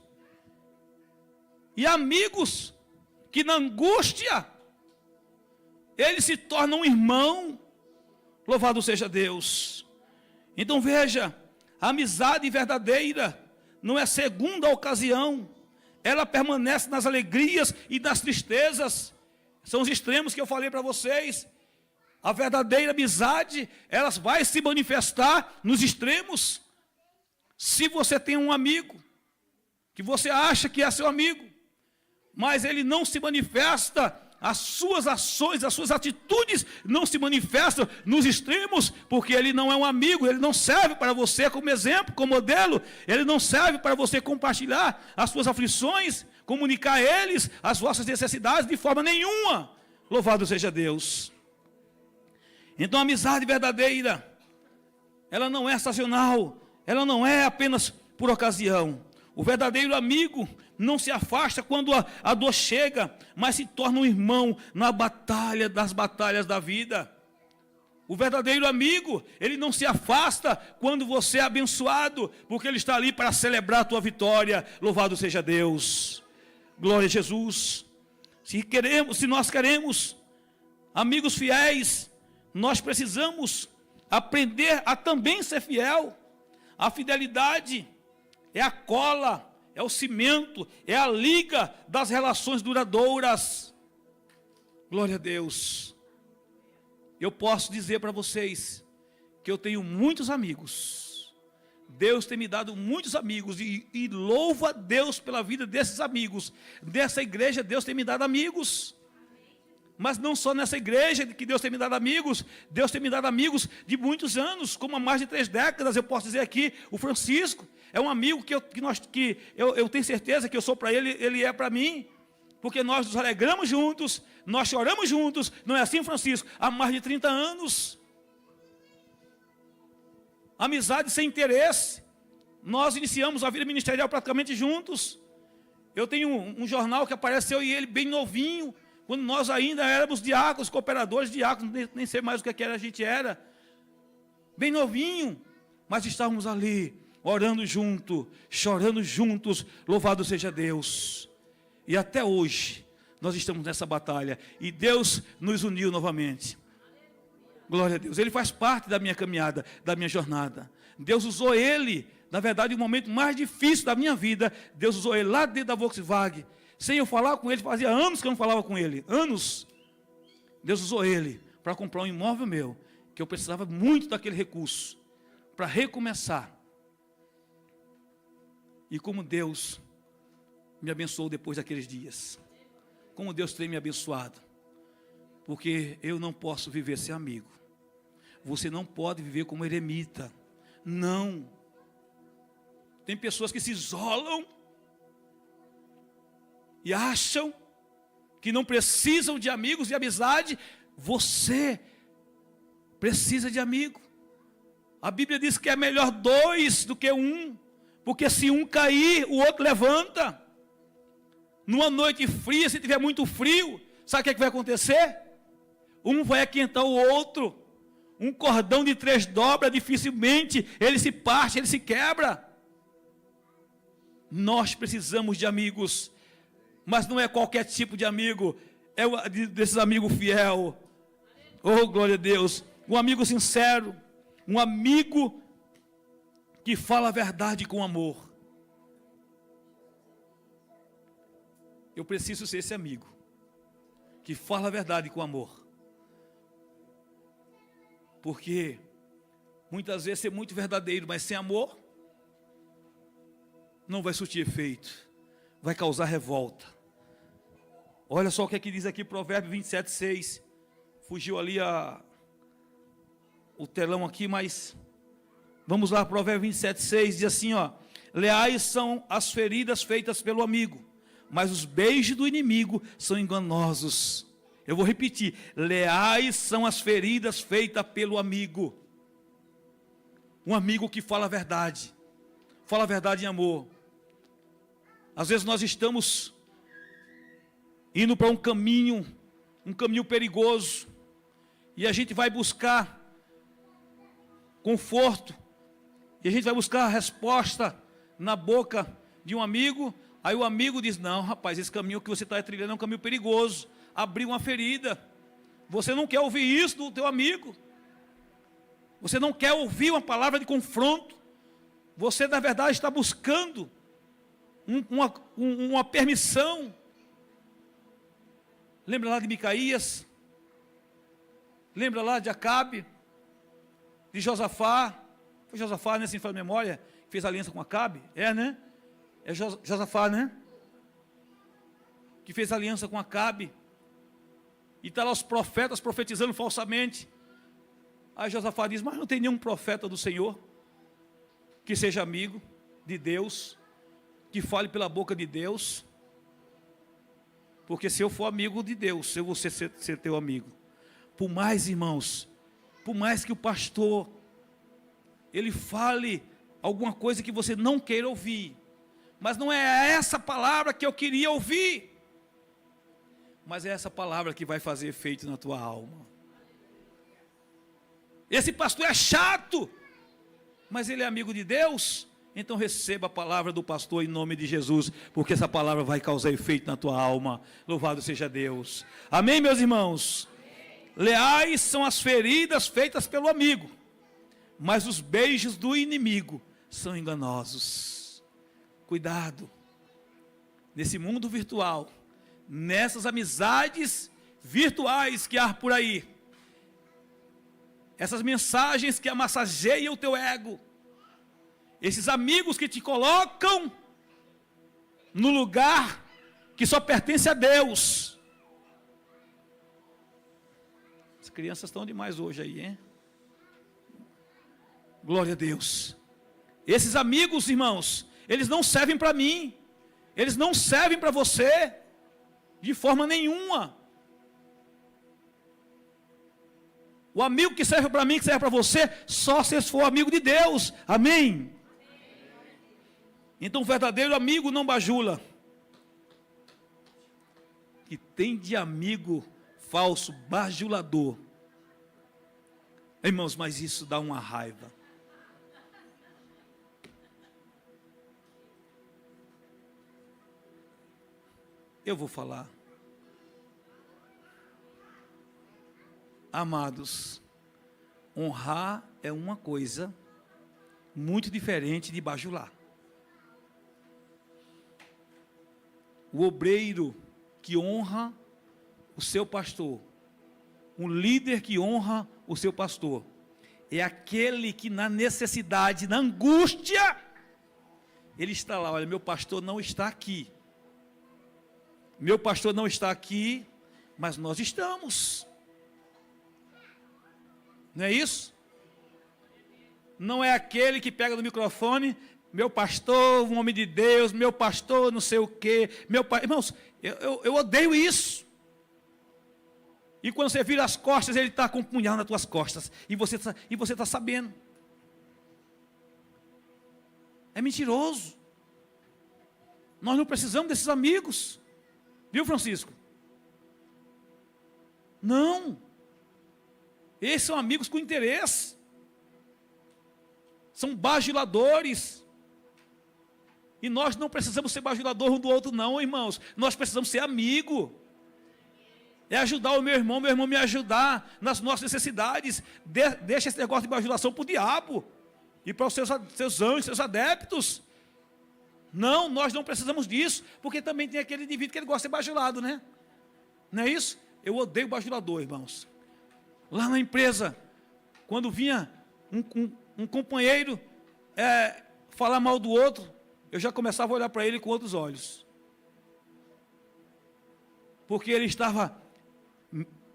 E amigos que na angústia, ele se torna um irmão, Louvado seja Deus. Então veja, a amizade verdadeira não é segunda ocasião, ela permanece nas alegrias e nas tristezas. São os extremos que eu falei para vocês. A verdadeira amizade, ela vai se manifestar nos extremos. Se você tem um amigo, que você acha que é seu amigo, mas ele não se manifesta, as suas ações, as suas atitudes não se manifestam nos extremos, porque ele não é um amigo, ele não serve para você como exemplo, como modelo, ele não serve para você compartilhar as suas aflições, comunicar a eles as vossas necessidades de forma nenhuma. Louvado seja Deus. Então a amizade verdadeira, ela não é estacional, ela não é apenas por ocasião. O verdadeiro amigo não se afasta quando a dor chega, mas se torna um irmão na batalha das batalhas da vida. O verdadeiro amigo, ele não se afasta quando você é abençoado, porque ele está ali para celebrar a tua vitória. Louvado seja Deus. Glória a Jesus. Se nós queremos amigos fiéis, nós precisamos aprender a também ser fiel. A fidelidade é a cola, é o cimento, é a liga das relações duradouras. Glória a Deus. Eu posso dizer para vocês que eu tenho muitos amigos. Deus tem me dado muitos amigos e louvo a Deus pela vida desses amigos. Dessa igreja Deus tem me dado amigos. Mas não só nessa igreja que Deus tem me dado amigos, Deus tem me dado amigos de muitos anos, como há mais de 3 décadas. Eu posso dizer aqui, o Francisco é um amigo que eu tenho certeza que eu sou para ele, ele é para mim, porque nós nos alegramos juntos, nós choramos juntos. Não é assim, Francisco? Há mais de 30 anos. Amizade sem interesse. Nós iniciamos a vida ministerial praticamente juntos. Eu tenho um jornal que apareceu e ele bem novinho, quando nós ainda éramos diáconos, cooperadores, diáconos, nem sei mais o que era, a gente era, bem novinho, mas estávamos ali, orando junto, chorando juntos. Louvado seja Deus. E até hoje, nós estamos nessa batalha, e Deus nos uniu novamente. Glória a Deus. Ele faz parte da minha caminhada, da minha jornada. Deus usou ele, na verdade, o momento mais difícil da minha vida, Deus usou ele lá dentro da Volkswagen, sem eu falar com ele. Fazia anos que eu não falava com ele, anos. Deus usou ele para comprar um imóvel meu, que eu precisava muito daquele recurso, para recomeçar. E como Deus me abençoou depois daqueles dias. Como Deus tem me abençoado. Porque eu não posso viver sem amigo. Você não pode viver como eremita. Não. Tem pessoas que se isolam e acham que não precisam de amigos e amizade. Você precisa de amigo. A Bíblia diz que é melhor 2 do que 1, porque se um cair, o outro levanta. Numa noite fria, se tiver muito frio, sabe o que vai acontecer? Um vai aquentar o outro. Um cordão de 3 dobras, dificilmente ele se parte, ele se quebra. Nós precisamos de amigos, mas não é qualquer tipo de amigo, é desses amigos fiel. Oh, glória a Deus. Um amigo sincero, um amigo que fala a verdade com amor. Eu preciso ser esse amigo que fala a verdade com amor. Porque muitas vezes ser muito verdadeiro, mas sem amor, não vai surtir efeito, vai causar revolta. Olha só o que é que diz aqui Provérbios 27:6. Fugiu ali o telão aqui, mas vamos lá, Provérbios 27:6 diz assim, ó: leais são as feridas feitas pelo amigo, mas os beijos do inimigo são enganosos. Eu vou repetir: leais são as feridas feitas pelo amigo. Um amigo que fala a verdade em amor. Às vezes nós estamos indo para um caminho perigoso, e a gente vai buscar conforto, e a gente vai buscar a resposta na boca de um amigo. Aí o amigo diz: não, rapaz, esse caminho que você está trilhando é um caminho perigoso, abriu uma ferida. Você não quer ouvir isso do teu amigo. Você não quer ouvir uma palavra de confronto. Você, na verdade, está buscando uma permissão. Lembra lá de Micaías? Lembra lá de Acabe? De Josafá? Foi Josafá, né? Se não for a memória, que fez aliança com Acabe? Né? É Josafá, né? Que fez aliança com Acabe. E está lá os profetas profetizando falsamente. Aí Josafá diz, mas não tem nenhum profeta do Senhor que seja amigo de Deus, que fale pela boca de Deus. Porque se eu for amigo de Deus, eu vou ser teu amigo. Por mais, irmãos, por mais que o pastor, ele fale alguma coisa que você não queira ouvir, mas não é essa palavra que eu queria ouvir, mas é essa palavra que vai fazer efeito na tua alma. Esse pastor é chato, mas ele é amigo de Deus, então receba a palavra do pastor em nome de Jesus, porque essa palavra vai causar efeito na tua alma. Louvado seja Deus. Amém, meus irmãos? Leais são as feridas feitas pelo amigo, mas os beijos do inimigo são enganosos. Cuidado, nesse mundo virtual, nessas amizades virtuais que há por aí, essas mensagens que amassageiam o teu ego, esses amigos que te colocam no lugar que só pertence a Deus. As crianças estão demais hoje aí, hein? Glória a Deus. Esses amigos, irmãos, eles não servem para mim, eles não servem para você, de forma nenhuma. O amigo que serve para mim, que serve para você, só se for amigo de Deus. Amém? Então o verdadeiro amigo não bajula. Que tem de amigo falso, bajulador. Irmãos, mas isso dá uma raiva. Eu vou falar. Amados, honrar é uma coisa muito diferente de bajular. O obreiro que honra o seu pastor, um líder que honra o seu pastor, é aquele que na necessidade, na angústia, ele está lá, olha, meu pastor não está aqui. Meu pastor não está aqui, mas nós estamos. Não é isso? Não é aquele que pega no microfone, meu pastor, um homem de Deus, meu pastor não sei o quê, irmãos, eu odeio isso. E quando você vira as costas, ele está com um punhal nas tuas costas, e você está sabendo. É mentiroso. Nós não precisamos desses amigos. Viu, Francisco? Não. Esses são amigos com interesse. São bajuladores. E nós não precisamos ser bajulador um do outro não, irmãos. Nós precisamos ser amigo. É ajudar o meu irmão me ajudar nas nossas necessidades. Deixa esse negócio de bajulação para o diabo. E para os seus anjos, seus adeptos. Não, nós não precisamos disso. Porque também tem aquele indivíduo que ele gosta de ser bajulado, né? Não é isso? Eu odeio bajulador, irmãos. Lá na empresa, quando vinha um companheiro falar mal do outro, eu já começava a olhar para ele com outros olhos. Porque ele estava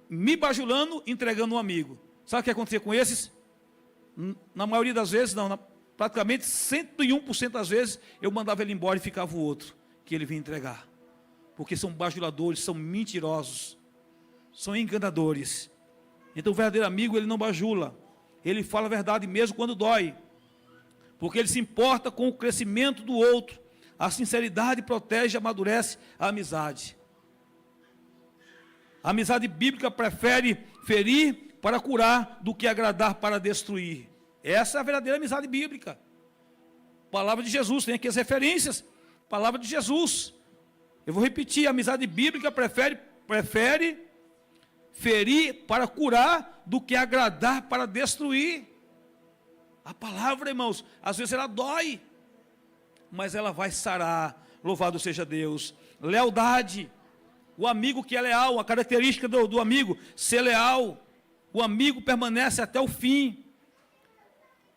me bajulando, entregando um amigo. Sabe o que acontecia com esses? Na maioria das vezes, não, praticamente 101% das vezes, eu mandava ele embora e ficava o outro, que ele vinha entregar. Porque são bajuladores, são mentirosos, são enganadores. Então o verdadeiro amigo, ele não bajula, ele fala a verdade mesmo quando dói, porque ele se importa com o crescimento do outro. A sinceridade protege e amadurece a amizade. A amizade bíblica prefere ferir para curar do que agradar para destruir. Essa é a verdadeira amizade bíblica. Palavra de Jesus, tem aqui as referências. Palavra de Jesus. Eu vou repetir, a amizade bíblica prefere ferir para curar do que agradar para destruir. A palavra, irmãos, às vezes ela dói, mas ela vai sarar. Louvado seja Deus. Lealdade. O amigo que é leal, a característica do amigo, ser leal. O amigo permanece até o fim.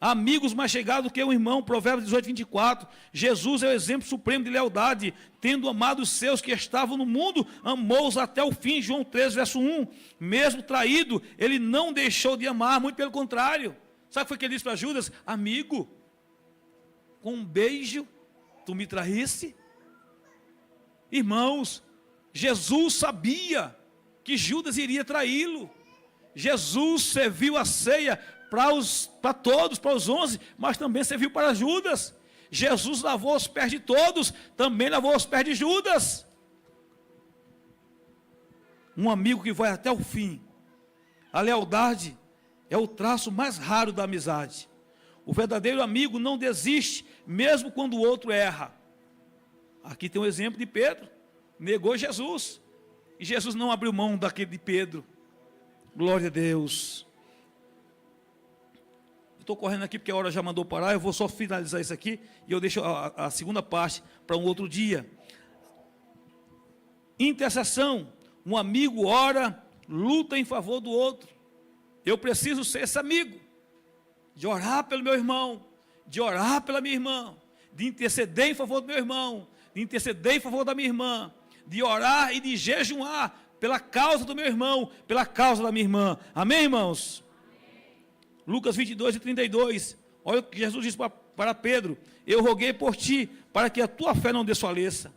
Amigos mais chegados que um irmão, Provérbios 18, 24. Jesus é o exemplo supremo de lealdade. Tendo amado os seus que estavam no mundo, amou-os até o fim. João 13, verso 1. Mesmo traído, ele não deixou de amar, muito pelo contrário. Sabe o que foi que ele disse para Judas? Amigo, com um beijo, tu me traísse? Irmãos, Jesus sabia que Judas iria traí-lo. Jesus serviu a ceia para todos, para os 11, mas também serviu para Judas. Jesus lavou os pés de todos, também lavou os pés de Judas. Um amigo que vai até o fim. A lealdade é o traço mais raro da amizade. O verdadeiro amigo não desiste, mesmo quando o outro erra. Aqui tem um exemplo de Pedro, negou Jesus, e Jesus não abriu mão daquele de Pedro. Glória a Deus. Estou correndo aqui porque a hora já mandou parar, eu vou só finalizar isso aqui, e eu deixo a segunda parte para um outro dia. Intercessão, um amigo ora, luta em favor do outro. Eu preciso ser esse amigo, de orar pelo meu irmão, de orar pela minha irmã, de interceder em favor do meu irmão, de interceder em favor da minha irmã, de orar e de jejuar pela causa do meu irmão, pela causa da minha irmã. Amém, irmãos? Lucas 22 e 32, olha o que Jesus disse para Pedro: eu roguei por ti, para que a tua fé não desfaleça.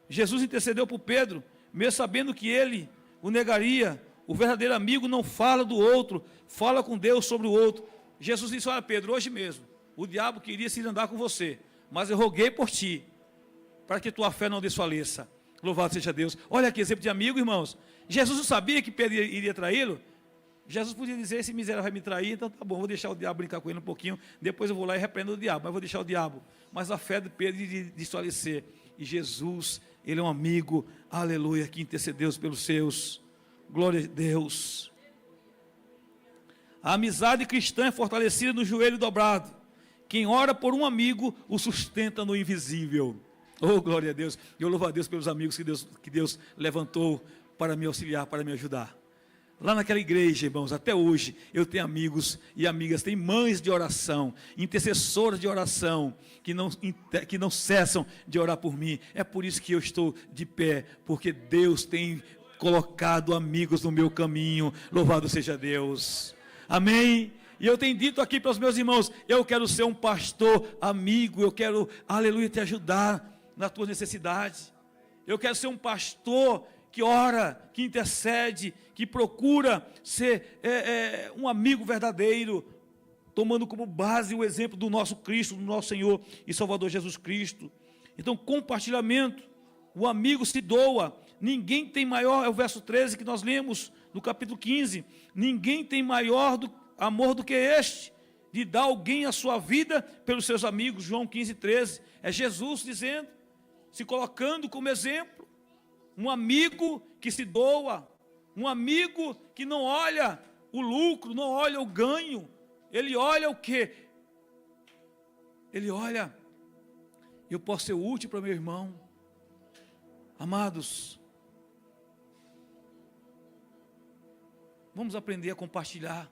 Jesus intercedeu por Pedro, mesmo sabendo que ele o negaria. O verdadeiro amigo não fala do outro, fala com Deus sobre o outro. Jesus disse: olha Pedro, hoje mesmo, o diabo queria se andar com você, mas eu roguei por ti, para que tua fé não desfaleça. Louvado seja Deus. Olha aqui, exemplo de amigo, irmãos. Jesus não sabia que Pedro iria traí-lo. Jesus podia dizer: esse miserável vai me trair, então tá bom, vou deixar o diabo brincar com ele um pouquinho, depois eu vou lá e repreendo o diabo, mas vou deixar o diabo. Mas a fé de Pedro de desfalecer. E Jesus, ele é um amigo, aleluia, que intercedeu pelos seus. Glória a Deus. A amizade cristã é fortalecida no joelho dobrado. Quem ora por um amigo, o sustenta no invisível. Oh, glória a Deus. Eu louvo a Deus pelos amigos que Deus levantou para me auxiliar, para me ajudar. Lá naquela igreja, irmãos, até hoje, eu tenho amigos e amigas, tenho mães de oração, intercessoras de oração, que não cessam de orar por mim. É por isso que eu estou de pé, porque Deus tem colocado amigos no meu caminho. Louvado seja Deus. Amém? E eu tenho dito aqui para os meus irmãos: eu quero ser um pastor amigo, eu quero, aleluia, te ajudar na tua necessidade. Eu quero ser um pastor que ora, que intercede, que procura ser um amigo verdadeiro, tomando como base o exemplo do nosso Cristo, do nosso Senhor e Salvador Jesus Cristo. Então, compartilhamento, o amigo se doa. Ninguém tem maior, é o verso 13 que nós lemos no capítulo 15, ninguém tem maior amor do que este, de dar alguém a sua vida pelos seus amigos. João 15, 13, é Jesus dizendo, se colocando como exemplo, um amigo que se doa, um amigo que não olha o lucro, não olha o ganho, ele olha o quê? Ele olha, eu posso ser útil para meu irmão. Amados, vamos aprender a compartilhar.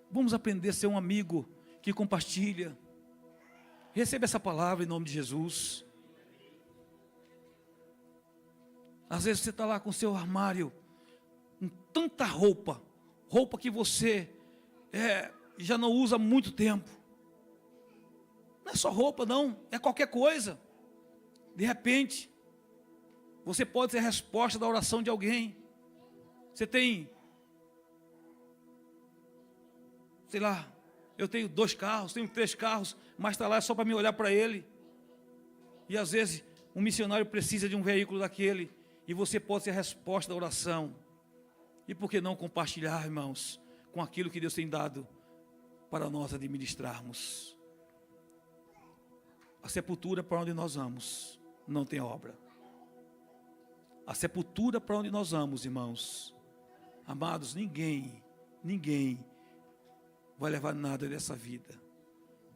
Vamos aprender a ser um amigo que compartilha. Receba essa palavra em nome de Jesus. Às vezes você está lá com o seu armário, com tanta roupa que você já não usa há muito tempo. Não é só roupa não, é qualquer coisa. De repente, você pode ser a resposta da oração de alguém. Você tem, sei lá, eu tenho 2 carros, tenho 3 carros, mas está lá só para me olhar para ele. E às vezes um missionário precisa de um veículo daquele, e você pode ser a resposta da oração. E por que não compartilhar, irmãos, com aquilo que Deus tem dado para nós administrarmos? A sepultura para onde nós vamos não tem obra. A sepultura para onde nós vamos, irmãos, amados, ninguém vai levar nada dessa vida.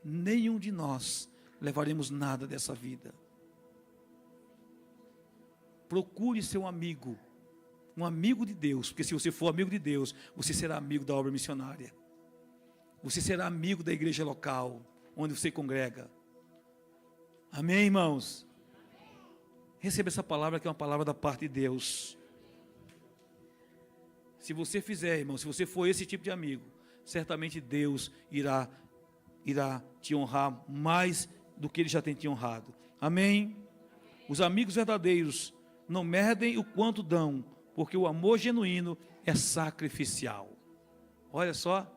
Nenhum de nós levaremos nada dessa vida. Procure ser um amigo de Deus, porque se você for amigo de Deus, você será amigo da obra missionária. Você será amigo da igreja local, onde você congrega. Amém, irmãos? Receba essa palavra, que é uma palavra da parte de Deus. Se você fizer, irmão, se você for esse tipo de amigo, certamente Deus irá te honrar mais do que Ele já tem te honrado. Amém? Os amigos verdadeiros não medem o quanto dão, porque o amor genuíno é sacrificial. Olha só,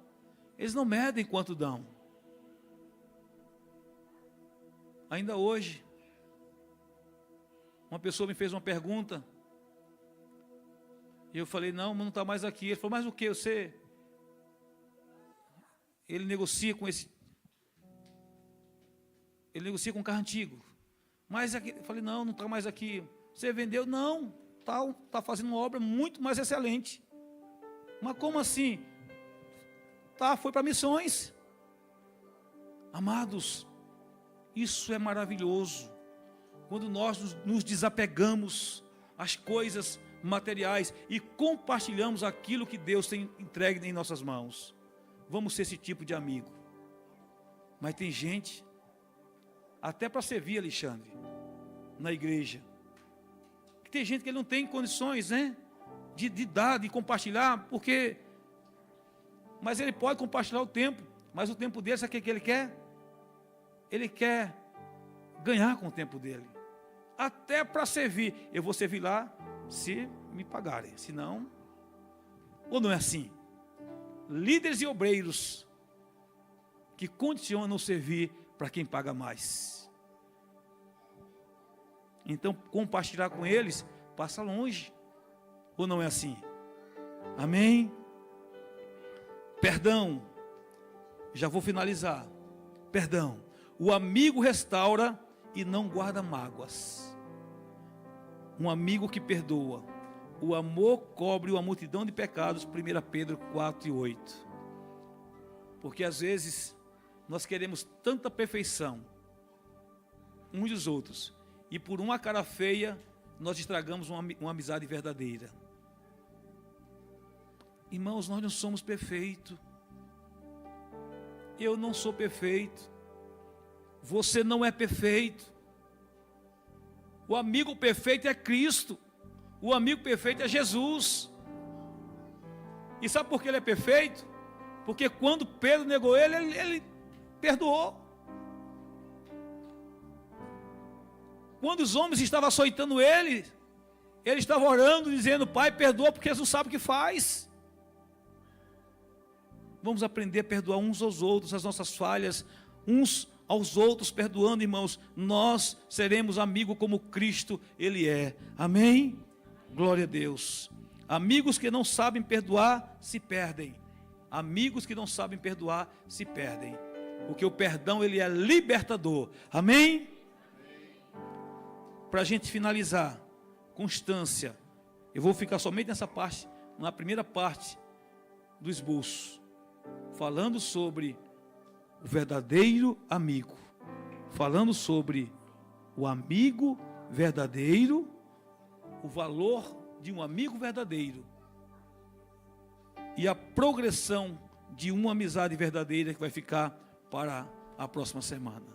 eles não medem quanto dão. Ainda hoje, uma pessoa me fez uma pergunta, e eu falei, não está mais aqui. Ele falou, mas o que? Ele negocia com um carro antigo. Mas aqui, eu falei, não está mais aqui. Você vendeu? Não, está fazendo uma obra muito mais excelente. Mas como assim? Foi para missões. Amados, isso é maravilhoso. Quando nós nos desapegamos às coisas materiais e compartilhamos aquilo que Deus tem entregue em nossas mãos. Vamos ser esse tipo de amigo. Mas tem gente, até para servir, Alexandre, na igreja, que tem gente que ele não tem condições, né, de dar, de compartilhar, mas ele pode compartilhar o tempo, mas o tempo dele, sabe o que ele quer? Ele quer ganhar com o tempo dele, até para servir. Eu vou servir lá se me pagarem, senão, ou não é assim? Líderes e obreiros que condicionam servir para quem paga mais. Então, compartilhar com eles passa longe, ou não é assim? Amém? Perdão, já vou finalizar. Perdão, o amigo restaura e não guarda mágoas. Um amigo que perdoa. O amor cobre uma multidão de pecados, 1 Pedro 4:8. Porque às vezes nós queremos tanta perfeição uns dos outros, e por uma cara feia nós estragamos uma amizade verdadeira. Irmãos, nós não somos perfeitos. Eu não sou perfeito. Você não é perfeito. O amigo perfeito é Cristo. O amigo perfeito é Jesus. E sabe por que ele é perfeito? Porque quando Pedro negou ele perdoou. Quando os homens estavam açoitando ele estava orando, dizendo, Pai, perdoa, porque eles não sabem o que faz. Vamos aprender a perdoar uns aos outros, as nossas falhas, uns aos outros, perdoando, irmãos. Nós seremos amigos como Cristo, Ele é. Amém? Glória a Deus. Amigos que não sabem perdoar, se perdem. Amigos que não sabem perdoar, se perdem. Porque o perdão, ele é libertador. Amém? Para a gente finalizar, constância. Eu vou ficar somente nessa parte, na primeira parte do esboço, falando sobre o verdadeiro amigo, falando sobre o amigo verdadeiro, o valor de um amigo verdadeiro e a progressão de uma amizade verdadeira que vai ficar para a próxima semana.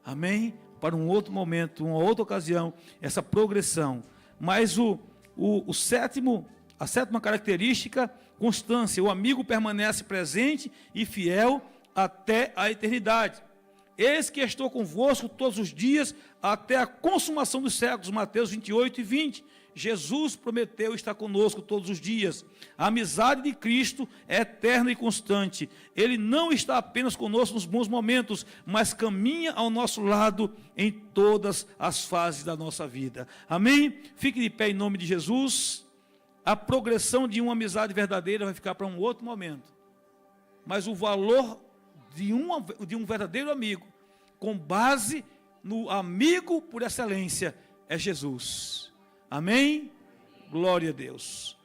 Amém? Para um outro momento, uma outra ocasião, essa progressão. Mas a sétima característica, constância. O amigo permanece presente e fiel até a eternidade. Eis que estou convosco todos os dias, até a consumação dos séculos. Mateus 28:20. Jesus prometeu estar conosco todos os dias. A amizade de Cristo é eterna e constante. Ele não está apenas conosco nos bons momentos, mas caminha ao nosso lado em todas as fases da nossa vida. Amém? Fique de pé em nome de Jesus. A progressão de uma amizade verdadeira vai ficar para um outro momento. Mas o valor de um verdadeiro amigo, com base no amigo por excelência, é Jesus. Amém? Glória a Deus.